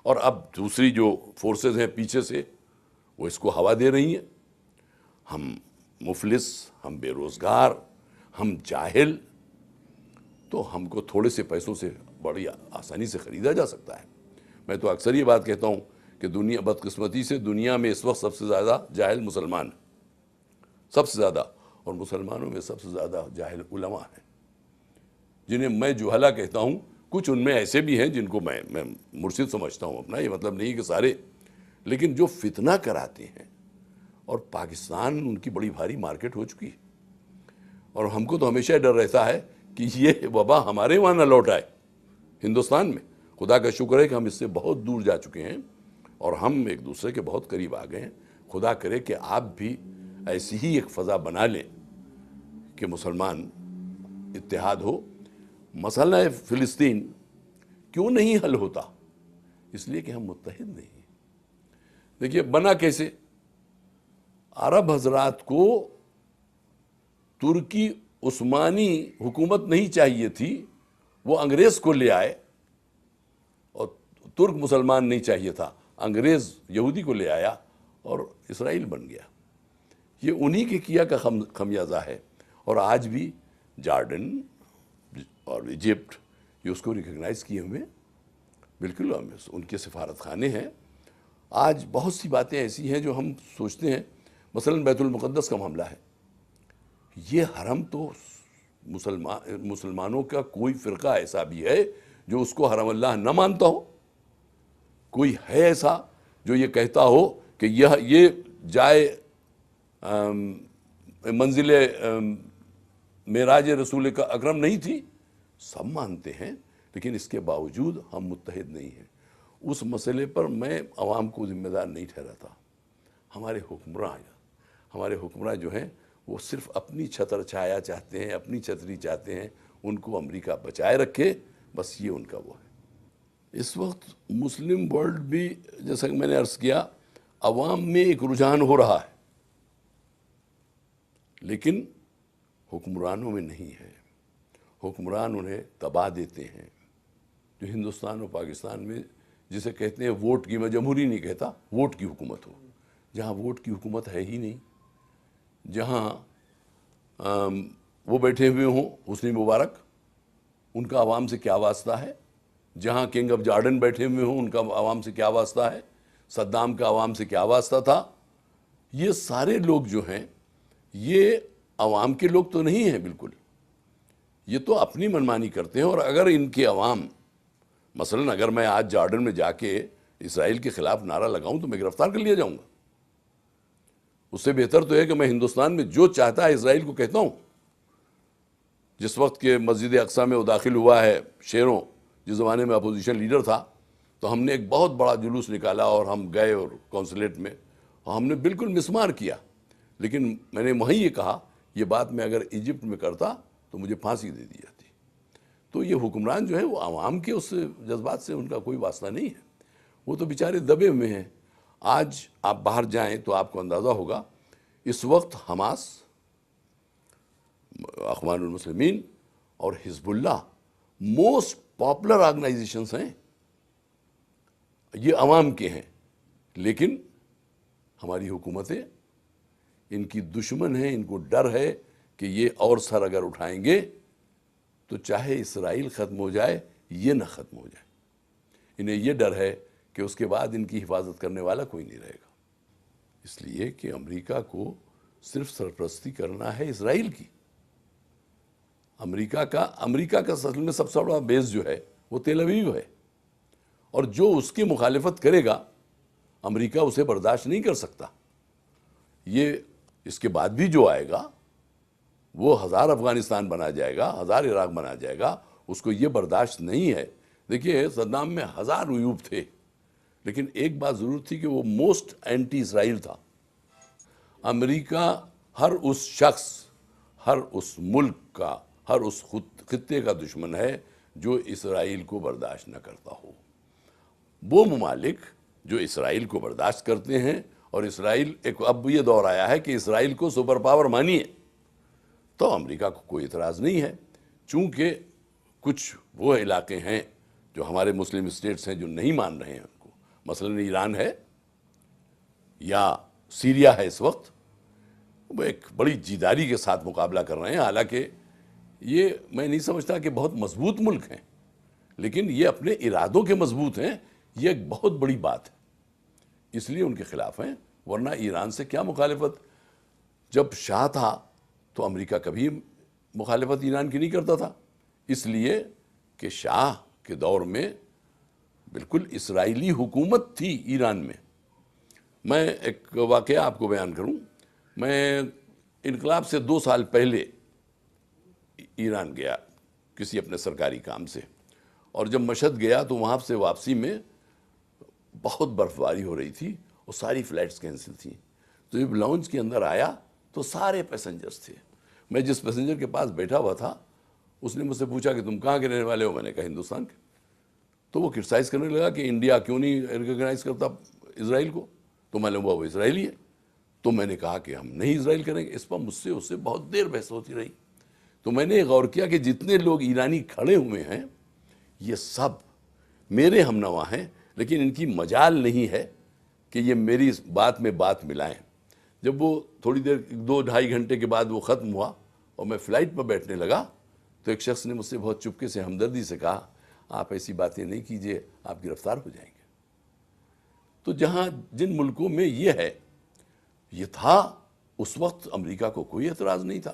اور اب دوسری جو فورسز ہیں پیچھے سے وہ اس کو ہوا دے رہی ہیں۔ ہم مفلس، ہم بے روزگار، ہم جاہل، تو ہم کو تھوڑے سے پیسوں سے بڑی آسانی سے خریدا جا سکتا ہے۔ میں تو اکثر یہ بات کہتا ہوں کہ دنیا، بدقسمتی سے دنیا میں اس وقت سب سے زیادہ جاہل مسلمان ہیں، سب سے زیادہ، اور مسلمانوں میں سب سے زیادہ جاہل علماء ہیں، جنہیں میں جہلا کہتا ہوں۔ کچھ ان میں ایسے بھی ہیں جن کو میں مرشد سمجھتا ہوں اپنا، یہ مطلب نہیں کہ سارے، لیکن جو فتنہ کراتے ہیں، اور پاکستان ان کی بڑی بھاری مارکیٹ ہو چکی ہے، اور ہم کو تو ہمیشہ ڈر رہتا ہے کہ یہ وبا ہمارے وہاں نہ لوٹ آئے ہندوستان میں۔ خدا کا شکر ہے کہ ہم اس سے بہت دور جا چکے ہیں اور ہم ایک دوسرے کے بہت قریب آ گئے ہیں۔ خدا کرے کہ آپ بھی ایسی ہی ایک فضا بنا لیں کہ مسلمان اتحاد ہو۔ مسئلہ فلسطین کیوں نہیں حل ہوتا؟ اس لیے کہ ہم متحد نہیں ہیں۔ دیکھیے بنا کیسے، عرب حضرات کو ترکی عثمانی حکومت نہیں چاہیے تھی، وہ انگریز کو لے آئے، اور ترک مسلمان نہیں چاہیے تھا، انگریز یہودی کو لے آیا اور اسرائیل بن گیا۔ یہ انہی کے کیا کا خمیازہ ہے۔ اور آج بھی جارڈن اور ایجپٹ یہ اس کو ریکگنائز کیے ہوئے، بالکل ان کے سفارت خانے ہیں۔ آج بہت سی باتیں ایسی ہیں جو ہم سوچتے ہیں، مثلا بیت المقدس کا معاملہ ہے، یہ حرم تو مسلمانوں کا کوئی فرقہ ایسا بھی ہے جو اس کو حرم اللہ نہ مانتا ہو؟ کوئی ہے ایسا جو یہ کہتا ہو کہ یہ جائے منزل معراج رسول کا اکرم نہیں تھی؟ سب مانتے ہیں، لیکن اس کے باوجود ہم متحد نہیں ہیں۔ اس مسئلے پر میں عوام کو ذمہ دار نہیں ٹھہراتا۔ ہمارے حکمراں جو ہیں وہ صرف اپنی چھتر چھایا چاہتے ہیں، اپنی چھتری چاہتے ہیں، ان کو امریکہ بچائے رکھے، بس یہ ان کا وہ ہے۔ اس وقت مسلم ورلڈ بھی، جیسا کہ میں نے عرض کیا، عوام میں ایک رجحان ہو رہا ہے، لیکن حکمرانوں میں نہیں ہے۔ حکمران انہیں دبا دیتے ہیں۔ جو ہندوستان اور پاکستان میں جسے کہتے ہیں ووٹ کی، میں جمہوری نہیں کہتا، ووٹ کی حکومت ہو، جہاں ووٹ کی حکومت ہے ہی نہیں، جہاں وہ بیٹھے ہوئے ہوں حسنی مبارک، ان کا عوام سے کیا واسطہ ہے؟ جہاں کنگ آف جارڈن بیٹھے ہوئے ہوں، ان کا عوام سے کیا واسطہ ہے؟ صدام کا عوام سے کیا واسطہ تھا؟ یہ سارے لوگ جو ہیں یہ عوام کے لوگ تو نہیں ہیں بالکل، یہ تو اپنی منمانی کرتے ہیں۔ اور اگر ان کے عوام، مثلا اگر میں آج جارڈن میں جا کے اسرائیل کے خلاف نعرہ لگاؤں تو میں گرفتار کر لیا جاؤں گا۔ اس سے بہتر تو ہے کہ میں ہندوستان میں جو چاہتا ہے اسرائیل کو کہتا ہوں۔ جس وقت کے مسجد اقصیٰ میں وہ داخل ہوا ہے شیروں، جس زمانے میں اپوزیشن لیڈر تھا، تو ہم نے ایک بہت بڑا جلوس نکالا اور ہم گئے اور کونسلیٹ میں، اور ہم نے بالکل مسمار کیا، لیکن میں نے وہیں یہ کہا یہ بات میں اگر ایجپٹ میں کرتا تو مجھے پھانسی دے دی جاتی۔ تو یہ حکمران جو ہیں وہ عوام کے اس جذبات سے ان کا کوئی واسطہ نہیں ہے، وہ تو بیچارے دبے ہوئے ہیں۔ آج آپ باہر جائیں تو آپ کو اندازہ ہوگا، اس وقت حماس، اخوان المسلمین اور حزب اللہ موسٹ پاپولر آرگنائزیشنز ہیں، یہ عوام کے ہیں، لیکن ہماری حکومتیں ان کی دشمن ہیں۔ ان کو ڈر ہے کہ یہ اور سر اگر اٹھائیں گے تو چاہے اسرائیل ختم ہو جائے یہ نہ ختم ہو جائے۔ انہیں یہ ڈر ہے کہ اس کے بعد ان کی حفاظت کرنے والا کوئی نہیں رہے گا، اس لیے کہ امریکہ کو صرف سرپرستی کرنا ہے اسرائیل کی۔ امریکہ کا اصل میں سب سے بڑا بیس جو ہے وہ تیل اویو ہے، اور جو اس کی مخالفت کرے گا امریکہ اسے برداشت نہیں کر سکتا۔ یہ اس کے بعد بھی جو آئے گا وہ 1000 افغانستان بنا جائے گا، 1000 عراق بنا جائے گا، اس کو یہ برداشت نہیں ہے۔ دیکھیے صدام میں 1000 عیوب تھے، لیکن ایک بات ضرور تھی کہ وہ موسٹ اینٹی اسرائیل تھا۔ امریکہ ہر اس شخص، ہر اس ملک کا، ہر اس خطے کا دشمن ہے جو اسرائیل کو برداشت نہ کرتا ہو۔ وہ ممالک جو اسرائیل کو برداشت کرتے ہیں، اور اسرائیل اب یہ دور آیا ہے کہ اسرائیل کو سپر پاور مانیے، تو امریکہ کو کوئی اعتراض نہیں ہے۔ چونکہ کچھ وہ علاقے ہیں جو ہمارے مسلم اسٹیٹس ہیں جو نہیں مان رہے ہیں ان کو، مثلا ایران ہے یا سیریا ہے اس وقت، وہ ایک بڑی جیداری کے ساتھ مقابلہ کر رہے ہیں، حالانکہ یہ میں نہیں سمجھتا کہ بہت مضبوط ملک ہیں، لیکن یہ اپنے ارادوں کے مضبوط ہیں، یہ ایک بہت بڑی بات ہے، اس لیے ان کے خلاف ہیں۔ ورنہ ایران سے کیا مخالفت؟ جب شاہ تھا تو امریکہ کبھی مخالفت ایران کی نہیں کرتا تھا، اس لیے کہ شاہ کے دور میں بالکل اسرائیلی حکومت تھی ایران میں۔ میں ایک واقعہ آپ کو بیان کروں، میں انقلاب سے 2 سال پہلے ایران گیا کسی اپنے سرکاری کام سے، اور جب مشہد گیا تو وہاں سے واپسی میں بہت برف باری ہو رہی تھی اور ساری فلائٹس کینسل تھیں۔ تو جب لاؤنج کے اندر آیا تو سارے پیسنجرز تھے۔ میں جس پیسنجر کے پاس بیٹھا ہوا تھا اس نے مجھ سے پوچھا کہ تم کہاں کے رہنے والے ہو؟ میں نے کہا ہندوستان کے۔ تو وہ کرٹیسائز کرنے لگا کہ انڈیا کیوں نہیں ریکگنائز کرتا اسرائیل کو، تو میں نے وہ اسرائیلی ہے۔ تو میں نے کہا کہ ہم نہیں اسرائیل کریں گے۔ اس پر مجھ سے اس سے بہت دیر بحث ہوتی رہی۔ تو میں نے غور کیا کہ جتنے لوگ ایرانی کھڑے ہوئے ہیں یہ سب میرے ہم نوا ہیں، لیکن ان کی مجال نہیں ہے کہ یہ میری بات میں بات ملائیں۔ جب وہ تھوڑی دیر 2-2.5 گھنٹے کے بعد وہ ختم ہوا اور میں فلائٹ پر بیٹھنے لگا تو ایک شخص نے مجھ سے بہت چپکے سے ہمدردی سے کہا، آپ ایسی باتیں نہیں کیجئے، آپ گرفتار ہو جائیں گے۔ تو جن ملکوں میں یہ ہے، یہ تھا اس وقت امریکہ کو کوئی اعتراض نہیں تھا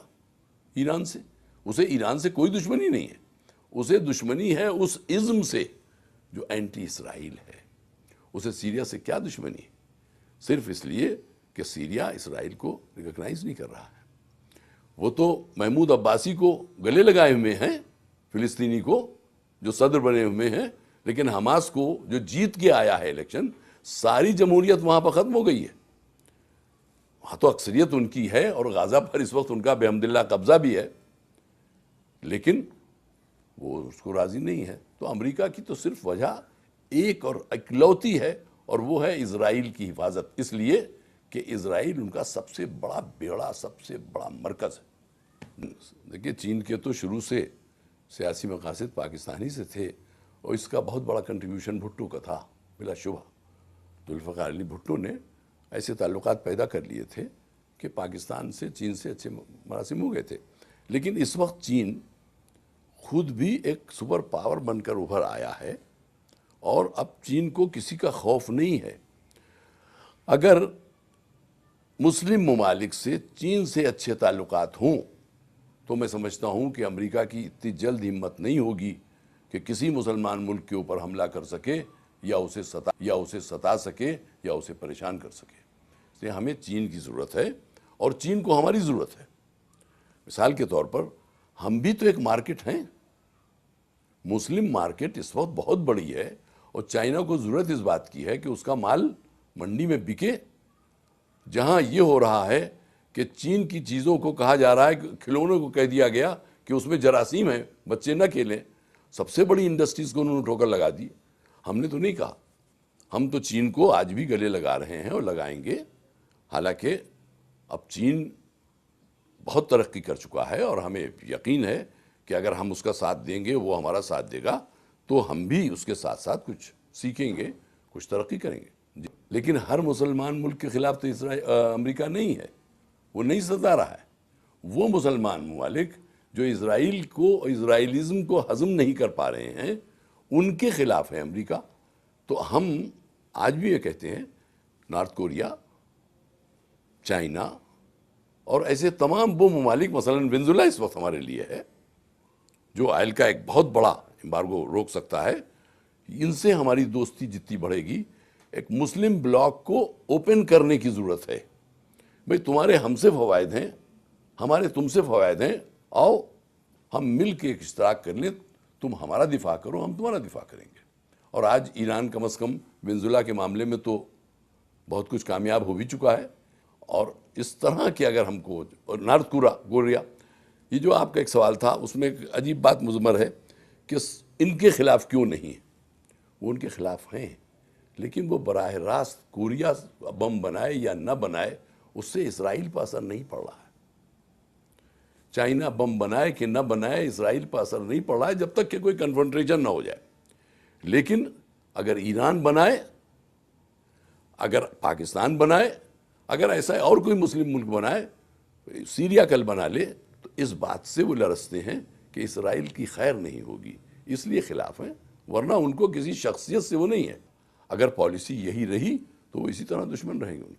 ایران سے، اسے ایران سے کوئی دشمنی نہیں ہے، اسے دشمنی ہے اس ازم سے جو اینٹی اسرائیل ہے۔ اسے سیریا سے کیا دشمنی ہے؟ صرف اس لیے کہ سیریا اسرائیل کو ریکگنائز نہیں کر رہا ہے۔ وہ تو محمود عباسی کو گلے لگائے ہوئے ہیں، فلسطینی کو جو صدر بنے ہوئے ہیں، لیکن حماس کو جو جیت کے آیا ہے الیکشن، ساری جمہوریت وہاں پر ختم ہو گئی ہے۔ وہاں تو اکثریت ان کی ہے اور غازہ پر اس وقت ان کا بحمد اللہ قبضہ بھی ہے، لیکن وہ اس کو راضی نہیں ہے۔ تو امریکہ کی تو صرف وجہ ایک اور اکلوتی ہے، اور وہ ہے اسرائیل کی حفاظت، اس لیے کہ اسرائیل ان کا سب سے بڑا بیڑا، سب سے بڑا مرکز ہے۔ دیکھیے چین کے تو شروع سے سیاسی مقاصد پاکستانی سے تھے، اور اس کا بہت بڑا کنٹریبیوشن بھٹو کا تھا بلا شبہ۔ ذوالفقار علی بھٹو نے ایسے تعلقات پیدا کر لیے تھے کہ پاکستان سے چین سے اچھے مراسم ہو گئے تھے، لیکن اس وقت چین خود بھی ایک سپر پاور بن کر ابھر آیا ہے، اور اب چین کو کسی کا خوف نہیں ہے۔ اگر مسلم ممالک سے چین سے اچھے تعلقات ہوں تو میں سمجھتا ہوں کہ امریکہ کی اتنی جلد ہمت نہیں ہوگی کہ کسی مسلمان ملک کے اوپر حملہ کر سکے یا اسے ستا سکے یا اسے پریشان کر سکے۔ اس لیے ہمیں چین کی ضرورت ہے اور چین کو ہماری ضرورت ہے۔ مثال کے طور پر ہم بھی تو ایک مارکیٹ ہیں، مسلم مارکیٹ اس وقت بہت بڑی ہے، اور چائنا کو ضرورت اس بات کی ہے کہ اس کا مال منڈی میں بکے۔ جہاں یہ ہو رہا ہے کہ چین کی چیزوں کو کہا جا رہا ہے، کھلونوں کو کہہ دیا گیا کہ اس میں جراثیم ہیں، بچے نہ کھیلیں، سب سے بڑی انڈسٹریز کو انہوں نے ٹھوکر لگا دی۔ ہم نے تو نہیں کہا، ہم تو چین کو آج بھی گلے لگا رہے ہیں اور لگائیں گے، حالانکہ اب چین بہت ترقی کر چکا ہے، اور ہمیں یقین ہے کہ اگر ہم اس کا ساتھ دیں گے، وہ ہمارا ساتھ دے گا، تو ہم بھی اس کے ساتھ ساتھ کچھ سیکھیں گے، کچھ ترقی کریں گے۔ لیکن ہر مسلمان ملک کے خلاف تو امریکہ نہیں ہے، وہ نہیں ستا رہا ہے۔ وہ مسلمان ممالک جو اسرائیل کو، اسرائیلزم کو ہضم نہیں کر پا رہے ہیں، ان کے خلاف ہے امریکہ۔ تو ہم آج بھی یہ کہتے ہیں، نارتھ کوریا، چائنا اور ایسے تمام وہ ممالک، مثلا وینزویلا اس وقت ہمارے لیے ہے جو آئل کا ایک بہت بڑا امبارگو روک سکتا ہے، ان سے ہماری دوستی جتنی بڑھے گی۔ ایک مسلم بلاک کو اوپن کرنے کی ضرورت ہے۔ بھئی تمہارے ہم سے فوائد ہیں، ہمارے تم سے فوائد ہیں، آؤ ہم مل کے ایک اشتراک کر لیں، تم ہمارا دفاع کرو، ہم تمہارا دفاع کریں گے۔ اور آج ایران کم از کم وینزویلا کے معاملے میں تو بہت کچھ کامیاب ہو بھی چکا ہے، اور اس طرح کہ اگر ہم کو، اور نارتھ کوریا، یہ جو آپ کا ایک سوال تھا اس میں ایک عجیب بات مضمر ہے کہ ان کے خلاف کیوں نہیں؟ وہ ان کے خلاف ہیں، لیکن وہ براہ راست کوریا بم بنائے یا نہ بنائے اس سے اسرائیل پر اثر نہیں پڑ رہا ہے۔ چائنا بم بنائے کہ نہ بنائے اسرائیل پر اثر نہیں پڑ رہا ہے، جب تک کہ کوئی کنفرنٹریشن نہ ہو جائے۔ لیکن اگر ایران بنائے، اگر پاکستان بنائے، اگر ایسا اور کوئی مسلم ملک بنائے، سیریا کل بنا لے تو اس بات سے وہ لرزتے ہیں کہ اسرائیل کی خیر نہیں ہوگی، اس لیے خلاف ہیں، ورنہ ان کو کسی شخصیت سے وہ نہیں ہے۔ اگر پالیسی یہی رہی تو وہ اسی طرح دشمن رہیں گے ان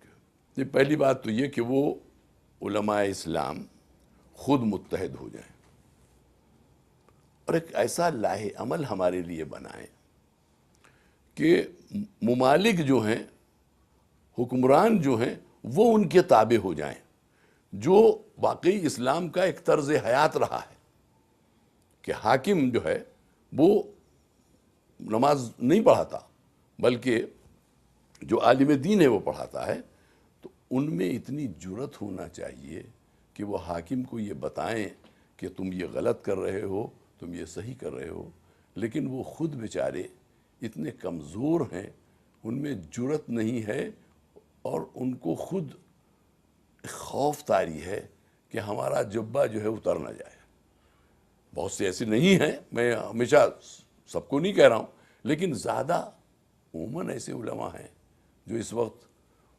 کے۔ پہلی بات تو یہ کہ وہ علماء اسلام خود متحد ہو جائیں اور ایک ایسا لاہ عمل ہمارے لیے بنائیں کہ ممالک جو ہیں، حکمران جو ہیں، وہ ان کے تابع ہو جائیں، جو واقعی اسلام کا ایک طرز حیات رہا ہے کہ حاکم جو ہے وہ نماز نہیں پڑھاتا بلکہ جو عالم دین ہے وہ پڑھاتا ہے، تو ان میں اتنی جرأت ہونا چاہیے کہ وہ حاکم کو یہ بتائیں کہ تم یہ غلط کر رہے ہو، تم یہ صحیح کر رہے ہو، لیکن وہ خود بیچارے اتنے کمزور ہیں، ان میں جرأت نہیں ہے، اور ان کو خود خوف طاری ہے کہ ہمارا جبہ جو ہے اتر نہ جائے۔ بہت سے ایسے نہیں ہیں، میں ہمیشہ سب کو نہیں کہہ رہا ہوں، لیکن زیادہ عموماً ایسے علماء ہیں جو اس وقت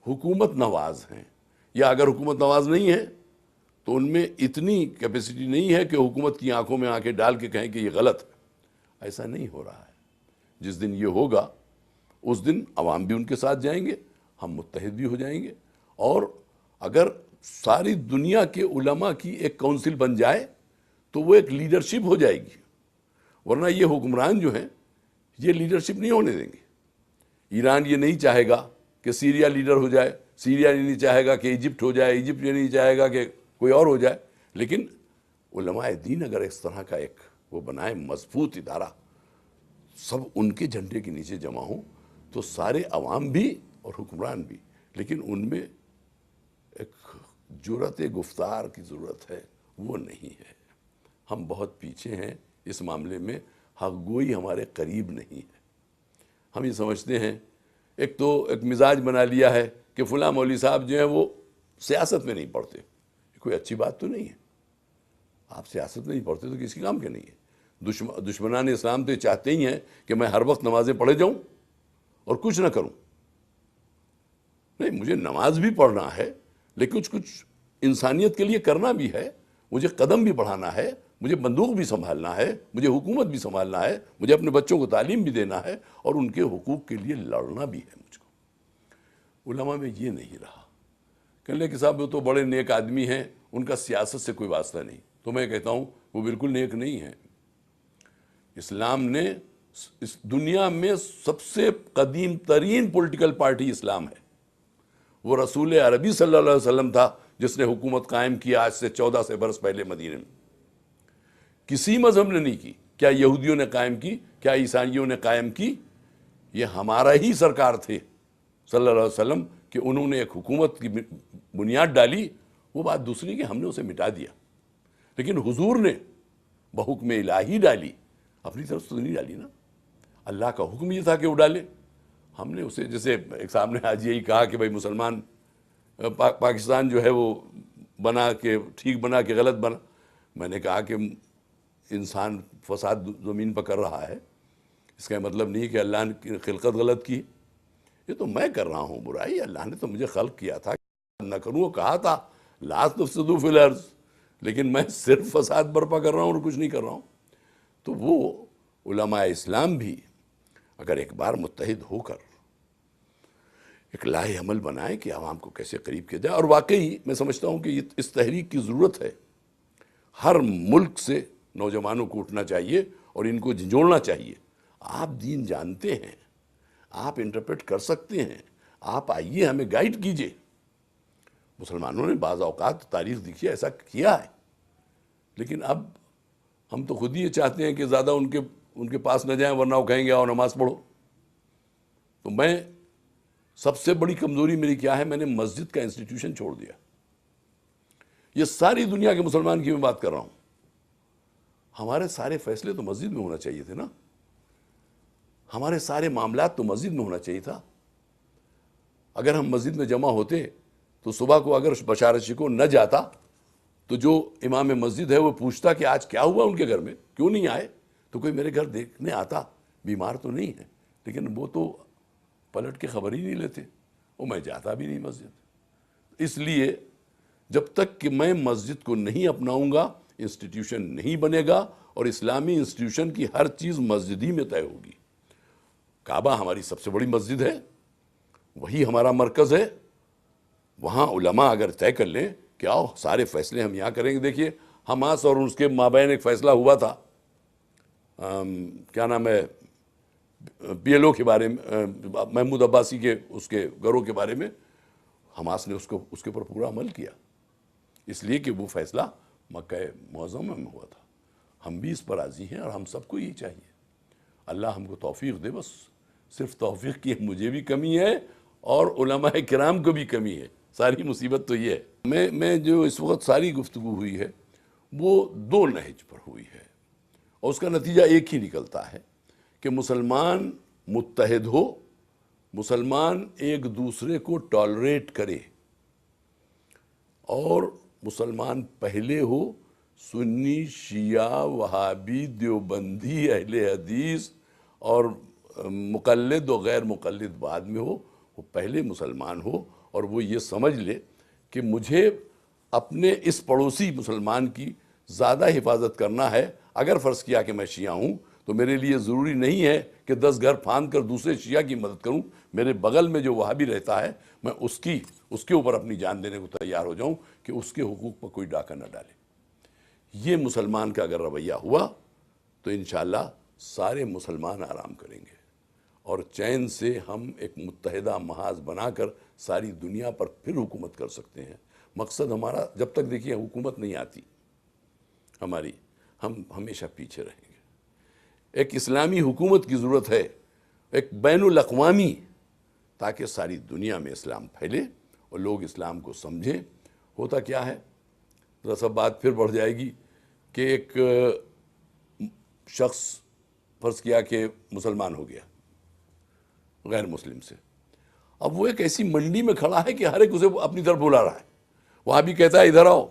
حکومت نواز ہیں، یا اگر حکومت نواز نہیں ہے تو ان میں اتنی کیپیسٹی نہیں ہے کہ حکومت کی آنکھوں میں آنکھیں ڈال کے کہیں کہ یہ غلط ہے۔ ایسا نہیں ہو رہا ہے۔ جس دن یہ ہوگا اس دن عوام بھی ان کے ساتھ جائیں گے، ہم متحد بھی ہو جائیں گے، اور اگر ساری دنیا کے علماء کی ایک کونسل بن جائے تو وہ ایک لیڈرشپ ہو جائے گی، ورنہ یہ حکمران جو ہیں یہ لیڈرشپ نہیں ہونے دیں گے۔ ایران یہ نہیں چاہے گا کہ سیریا لیڈر ہو جائے، سیریا یہ نہیں چاہے گا کہ ایجپٹ ہو جائے، ایجپٹ یہ نہیں چاہے گا کہ کوئی اور ہو جائے، لیکن علماء دین اگر اس طرح کا ایک وہ بنائے مضبوط ادارہ، سب ان کے جھنڈے کے نیچے جمع ہوں، تو سارے عوام بھی اور حکمران بھی، لیکن ان میں ایک جرأت گفتار کی ضرورت ہے، وہ نہیں ہے۔ ہم بہت پیچھے ہیں اس معاملے میں، حق گوئی ہمارے قریب نہیں ہے۔ ہم یہ سمجھتے ہیں، ایک تو ایک مزاج بنا لیا ہے کہ فلاں مولوی صاحب جو ہیں وہ سیاست میں نہیں پڑھتے۔ کوئی اچھی بات تو نہیں ہے، آپ سیاست میں نہیں پڑھتے تو کسی کام کے نہیں ہے۔ دشمنان اسلام تو یہ چاہتے ہی ہیں کہ میں ہر وقت نمازیں پڑھے جاؤں اور کچھ نہ کروں۔ نہیں، مجھے نماز بھی پڑھنا ہے، لیکن کچھ انسانیت کے لیے کرنا بھی ہے، مجھے قدم بھی بڑھانا ہے، مجھے بندوق بھی سنبھالنا ہے، مجھے حکومت بھی سنبھالنا ہے، مجھے اپنے بچوں کو تعلیم بھی دینا ہے، اور ان کے حقوق کے لیے لڑنا بھی ہے مجھ کو۔ علماء میں یہ نہیں رہا، کہنے کہ صاحب وہ تو بڑے نیک آدمی ہیں، ان کا سیاست سے کوئی واسطہ نہیں، تو میں کہتا ہوں وہ بالکل نیک نہیں ہیں۔ اسلام نے اس دنیا میں سب سے قدیم ترین پولیٹیکل پارٹی اسلام ہے، وہ رسول عربی صلی اللہ علیہ وسلم تھا جس نے حکومت قائم کی آج سے 1400 برس پہلے مدینے میں۔ کسی مذہب نے نہیں کی، کیا یہودیوں نے قائم کی، کیا عیسائیوں نے قائم کی، یہ ہمارا ہی سرکار تھے صلی اللہ علیہ وسلم کہ انہوں نے ایک حکومت کی بنیاد ڈالی۔ وہ بات دوسری کہ ہم نے اسے مٹا دیا، لیکن حضور نے بحکم الہی ڈالی، اپنی طرف سے نہیں ڈالی نا، اللہ کا حکم یہ تھا کہ وہ ڈالے، ہم نے اسے، جیسے ایک صاحب نے آج یہی کہا کہ بھائی مسلمان پاکستان جو ہے وہ بنا کے ٹھیک بنا کہ غلط بنا۔ میں نے کہا کہ انسان فساد زمین پر کر رہا ہے، اس کا مطلب نہیں کہ اللہ نے خلقت غلط کی، یہ تو میں کر رہا ہوں برائی، اللہ نے تو مجھے خلق کیا تھا نہ کروں، وہ کہا تھا لا تفسدوا فی الارض، لیکن میں صرف فساد برپا کر رہا ہوں اور کچھ نہیں کر رہا ہوں۔ تو وہ علماء اسلام بھی اگر ایک بار متحد ہو کر ایک لاہ عمل بنائے کہ عوام کو کیسے قریب کیا جائے، اور واقعی میں سمجھتا ہوں کہ اس تحریک کی ضرورت ہے، ہر ملک سے نوجوانوں کو اٹھنا چاہیے اور ان کو جھنجھوڑنا چاہیے۔ آپ دین جانتے ہیں، آپ انٹرپریٹ کر سکتے ہیں، آپ آئیے ہمیں گائیڈ کیجئے۔ مسلمانوں نے بعض اوقات تاریخ دیکھی ایسا کیا ہے، لیکن اب ہم تو خود ہی یہ چاہتے ہیں کہ زیادہ ان کے پاس نہ جائیں، ورنہ وہ کہیں گے آؤ نماز پڑھو۔ تو میں سب سے بڑی کمزوری میری کیا ہے، میں نے مسجد کا انسٹیٹیوشن چھوڑ دیا۔ یہ ساری دنیا کے مسلمان کی میں بات کر رہا ہوں، ہمارے سارے فیصلے تو مسجد میں ہونا چاہیے تھے نا، ہمارے سارے معاملات تو مسجد میں ہونا چاہیے تھا۔ اگر ہم مسجد میں جمع ہوتے تو صبح کو اگر بشارت شکو نہ جاتا تو جو امام مسجد ہے وہ پوچھتا کہ آج کیا ہوا ان کے گھر میں، کیوں نہیں آئے، تو کوئی میرے گھر دیکھنے آتا، بیمار تو نہیں ہے، لیکن وہ تو پلٹ کے خبر ہی نہیں لیتے، وہ میں جاتا بھی نہیں مسجد۔ اس لیے جب تک کہ میں مسجد کو نہیں اپناؤں گا انسٹیٹیوشن نہیں بنے گا، اور اسلامی انسٹیٹیوشن کی ہر چیز مسجد ہی میں طے ہوگی۔ کعبہ ہماری سب سے بڑی مسجد ہے، وہی ہمارا مرکز ہے، وہاں علماء اگر طے کر لیں کہ آؤ سارے فیصلے ہم یہاں کریں گے۔ دیکھیے حماس اور اس کے مابین ایک فیصلہ ہوا تھا، کیا نام ہے، پی ایل او کے بارے میں، محمود عباسی کے اس کے گروہ کے بارے میں، حماس نے اس کے اوپر پورا عمل کیا، اس لیے کہ وہ فیصلہ مکہ معظمہ میں ہوا تھا۔ ہم بھی اس پر راضی ہیں اور ہم سب کو یہی چاہیے۔ اللہ ہم کو توفیق دے، بس صرف توفیق کی مجھے بھی کمی ہے اور علماء کرام کو بھی کمی ہے، ساری مصیبت تو یہ ہے۔ میں جو اس وقت ساری گفتگو ہوئی ہے وہ دو نہج پر ہوئی ہے، اور اس کا نتیجہ ایک ہی نکلتا ہے کہ مسلمان متحد ہو، مسلمان ایک دوسرے کو ٹالریٹ کرے، اور مسلمان پہلے ہو، سنی، شیعہ، وہابی، دیوبندی، اہل حدیث اور مقلد و غیر مقلد بعد میں ہو، وہ پہلے مسلمان ہو، اور وہ یہ سمجھ لے کہ مجھے اپنے اس پڑوسی مسلمان کی زیادہ حفاظت کرنا ہے۔ اگر فرض کیا کہ میں شیعہ ہوں تو میرے لیے ضروری نہیں ہے کہ 10 گھر پھاند کر دوسرے شیعہ کی مدد کروں، میرے بغل میں جو وہابی رہتا ہے میں اس کے اوپر اپنی جان دینے کو تیار ہو جاؤں کہ اس کے حقوق پر کوئی ڈاکہ نہ ڈالے۔ یہ مسلمان کا اگر رویہ ہوا تو انشاءاللہ سارے مسلمان آرام کریں گے، اور چین سے ہم ایک متحدہ محاذ بنا کر ساری دنیا پر پھر حکومت کر سکتے ہیں۔ مقصد ہمارا جب تک دیکھیے حکومت نہیں آتی ہماری، ہم ہمیشہ پیچھے رہیں گے۔ ایک اسلامی حکومت کی ضرورت ہے، ایک بین الاقوامی، تاکہ ساری دنیا میں اسلام پھیلے اور لوگ اسلام کو سمجھیں۔ ہوتا کیا ہے، ذرا سا بات پھر بڑھ جائے گی کہ ایک شخص فرض کیا کہ مسلمان ہو گیا غیر مسلم سے، اب وہ ایک ایسی منڈی میں کھڑا ہے کہ ہر ایک اسے اپنی طرف بلا رہا ہے، وہاں بھی کہتا ہے ادھر آؤ،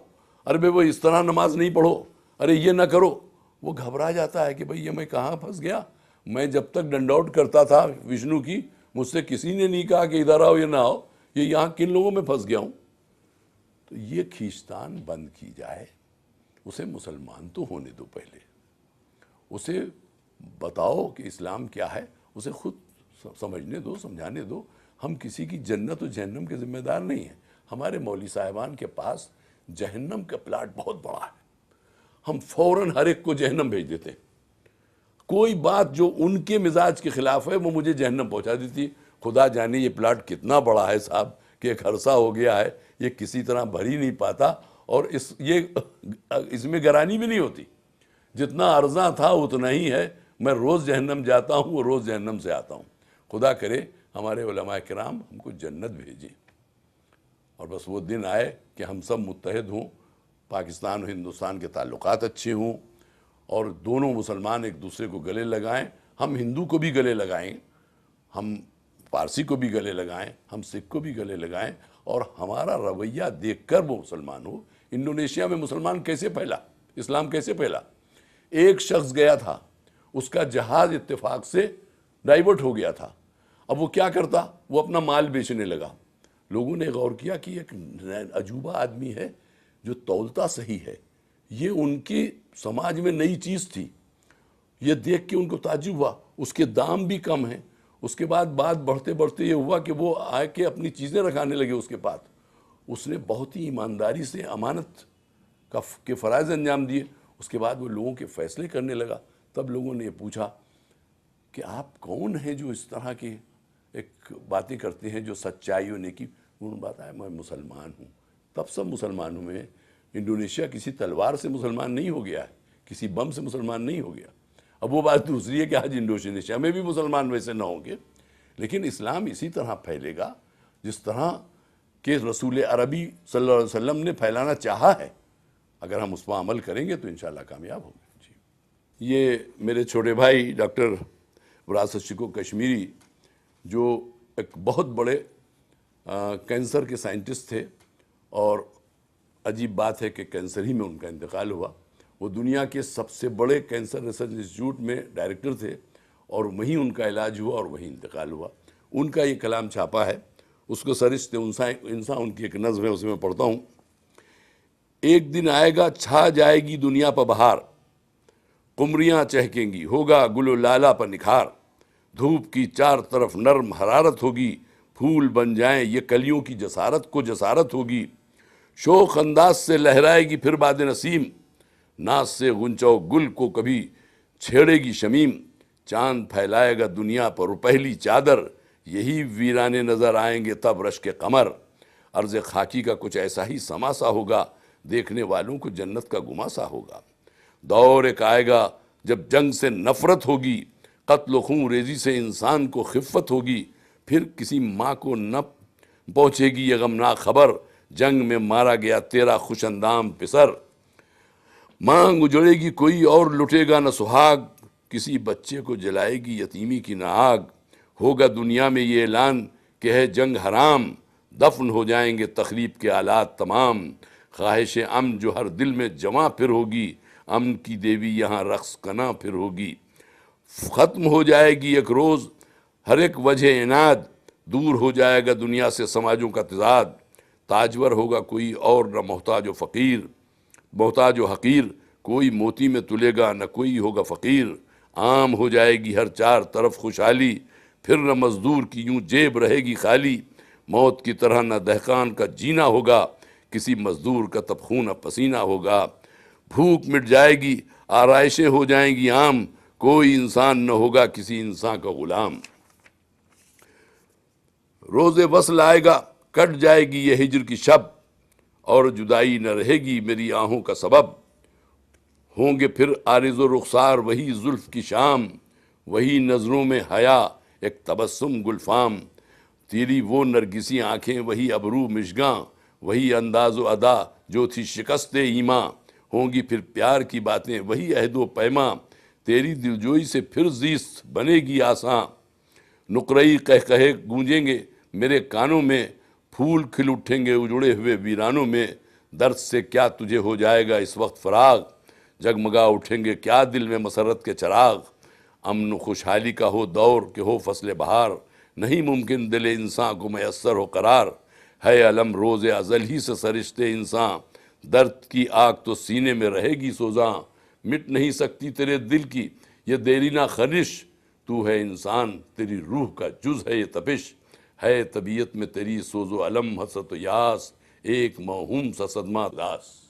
ارے بھائی وہ اس طرح نماز نہیں پڑھو، ارے یہ نہ کرو۔ وہ گھبرا جاتا ہے کہ بھئی یہ میں کہاں پھنس گیا، میں جب تک ڈنڈ کرتا تھا وشنو کی، مجھ سے کسی نے نہیں کہا کہ ادھر آؤ یا نہ آؤ، یہ یہاں کن لوگوں میں پھنس گیا ہوں۔ تو یہ کھینچتان بند کی جائے، اسے مسلمان تو ہونے دو، پہلے اسے بتاؤ کہ اسلام کیا ہے، اسے خود سمجھنے دو، سمجھانے دو۔ ہم کسی کی جنت و جہنم کے ذمہ دار نہیں ہیں۔ ہمارے مولوی صاحبان کے پاس جہنم کا پلاٹ بہت بڑا ہے، ہم فوراً ہر ایک کو جہنم بھیج دیتے ہیں۔ کوئی بات جو ان کے مزاج کے خلاف ہے وہ مجھے جہنم پہنچا دیتی۔ خدا جانے یہ پلاٹ کتنا بڑا ہے صاحب کہ ایک عرصہ ہو گیا ہے یہ کسی طرح بھر ہی نہیں پاتا، اور اس میں گرانی بھی نہیں ہوتی، جتنا عرضہ تھا اتنا ہی ہے۔ میں روز جہنم جاتا ہوں اور روز جہنم سے آتا ہوں۔ خدا کرے ہمارے علماء کرام ہم کو جنت بھیجیں، اور بس وہ دن آئے کہ ہم سب متحد ہوں، پاکستان و ہندوستان کے تعلقات اچھے ہوں، اور دونوں مسلمان ایک دوسرے کو گلے لگائیں۔ ہم ہندو کو بھی گلے لگائیں، ہم پارسی کو بھی گلے لگائیں، ہم سکھ کو بھی گلے لگائیں، اور ہمارا رویہ دیکھ کر وہ مسلمان ہو۔ انڈونیشیا میں مسلمان کیسے پھیلا، اسلام کیسے پھیلا؟ ایک شخص گیا تھا، اس کا جہاز اتفاق سے ڈائیورٹ ہو گیا تھا، اب وہ کیا کرتا، وہ اپنا مال بیچنے لگا۔ لوگوں نے غور کیا کہ ایک عجوبہ آدمی ہے جو تولتا صحیح ہے، یہ ان کی سماج میں نئی چیز تھی، یہ دیکھ کے ان کو تعجب ہوا، اس کے دام بھی کم ہیں۔ اس کے بعد بات بڑھتے بڑھتے یہ ہوا کہ وہ آ کے اپنی چیزیں رکھانے لگے اس کے پاس۔ اس نے بہت ہی ایمانداری سے امانت کے فرائض انجام دیے، اس کے بعد وہ لوگوں کے فیصلے کرنے لگا۔ تب لوگوں نے یہ پوچھا کہ آپ کون ہیں جو اس طرح کی ایک باتیں کرتے ہیں جو سچائی ہونے کی؟ انہوں نے بتایا میں مسلمان ہوں۔ تب سب مسلمان ہوئے ہیں۔ انڈونیشیا کسی تلوار سے مسلمان نہیں ہو گیا ہے، کسی بم سے مسلمان نہیں ہو گیا۔ اب وہ بات دوسری ہے کہ آج انڈونیشیا میں بھی مسلمان ویسے نہ ہوں گے، لیکن اسلام اسی طرح پھیلے گا جس طرح کہ رسول عربی صلی اللہ علیہ وسلم نے پھیلانا چاہا ہے۔ اگر ہم اس پر عمل کریں گے تو انشاءاللہ کامیاب ہوں گے۔ جی، یہ میرے چھوٹے بھائی ڈاکٹر وراثت شکو کشمیری، جو ایک بہت بڑے کینسر کے سائنٹسٹ تھے، اور عجیب بات ہے کہ کینسر ہی میں ان کا انتقال ہوا۔ وہ دنیا کے سب سے بڑے کینسر ریسرچ انسٹیٹیوٹ میں ڈائریکٹر تھے، اور وہیں ان کا علاج ہوا اور وہیں انتقال ہوا۔ ان کا یہ کلام چھاپا ہے، اس کو سرشت انسان ان کی ایک نظم ہے، اسے میں پڑھتا ہوں ایک دن آئے گا چھا جائے گی دنیا پر بہار، قمریاں چہکیں گی ہوگا گل و لالا پر نکھار، دھوپ کی چار طرف نرم حرارت ہوگی، پھول بن جائیں یہ کلیوں کی جسارت کو جسارت ہوگی، شوق انداز سے لہرائے گی پھر باد نسیم، ناز سے غنچہ و گل کو کبھی چھیڑے گی شمیم، چاند پھیلائے گا دنیا پر پہلی چادر، یہی ویرانے نظر آئیں گے تب رشک قمر، عرض خاکی کا کچھ ایسا ہی سما سا ہوگا، دیکھنے والوں کو جنت کا گما سا ہوگا، دور ایک آئے گا جب جنگ سے نفرت ہوگی، قتل و خون ریزی سے انسان کو خفت ہوگی، پھر کسی ماں کو نہ پہنچے گی یہ غمناک خبر، جنگ میں مارا گیا تیرا خوش اندام پسر، مانگ اجڑے گی کوئی اور لٹے گا نہ سہاگ، کسی بچے کو جلائے گی یتیمی کی نہ آگ، ہوگا دنیا میں یہ اعلان کہ ہے جنگ حرام، دفن ہو جائیں گے تخریب کے آلات تمام، خواہش امن جو ہر دل میں جمع پھر ہوگی، امن کی دیوی یہاں رقص کنا پھر ہوگی، ختم ہو جائے گی ایک روز ہر ایک وجہ عناد، دور ہو جائے گا دنیا سے سماجوں کا تضاد، تاجور ہوگا کوئی اور نہ محتاج و حقیر، کوئی موتی میں تلے گا نہ کوئی ہوگا فقیر، عام ہو جائے گی ہر چار طرف خوشحالی، پھر نہ مزدور کی یوں جیب رہے گی خالی، موت کی طرح نہ دہقان کا جینا ہوگا، کسی مزدور کا تب خون پسینہ ہوگا، بھوک مٹ جائے گی آرائشیں ہو جائیں گی عام، کوئی انسان نہ ہوگا کسی انسان کا غلام، روز وصل آئے گا کٹ جائے گی یہ ہجر کی شب، اور جدائی نہ رہے گی میری آہوں کا سبب، ہوں گے پھر عارض و رخسار وہی زلف کی شام، وہی نظروں میں حیا ایک تبسم گلفام، تیری وہ نرگسی آنکھیں وہی ابرو مشگاں، وہی انداز و ادا جو تھی شکست ایماں، ہوں گی پھر پیار کی باتیں وہی عہد و پیماں، تیری دلجوئی سے پھر زیست بنے گی آساں، نقرئی قہقہے گونجیں گے میرے کانوں میں، پھول کھل اٹھیں گے اجڑے ہوئے ویرانوں میں، درد سے کیا تجھے ہو جائے گا اس وقت فراغ، جگمگا اٹھیں گے کیا دل میں مسرت کے چراغ، امن و خوشحالی کا ہو دور کہ ہو فصل بہار، نہیں ممکن دل انسان کو میسر ہو قرار، ہے علم روز ازل ہی سے سرشتے انسان، درد کی آگ تو سینے میں رہے گی سوزاں، مٹ نہیں سکتی تیرے دل کی یہ دیرینہ خلش، تو ہے انسان تیری روح کا جز ہے یہ تپش، ہے طبیعت میں تیری سوز و علم حسرت و یاس، ایک موہوم سا صدمہ داس۔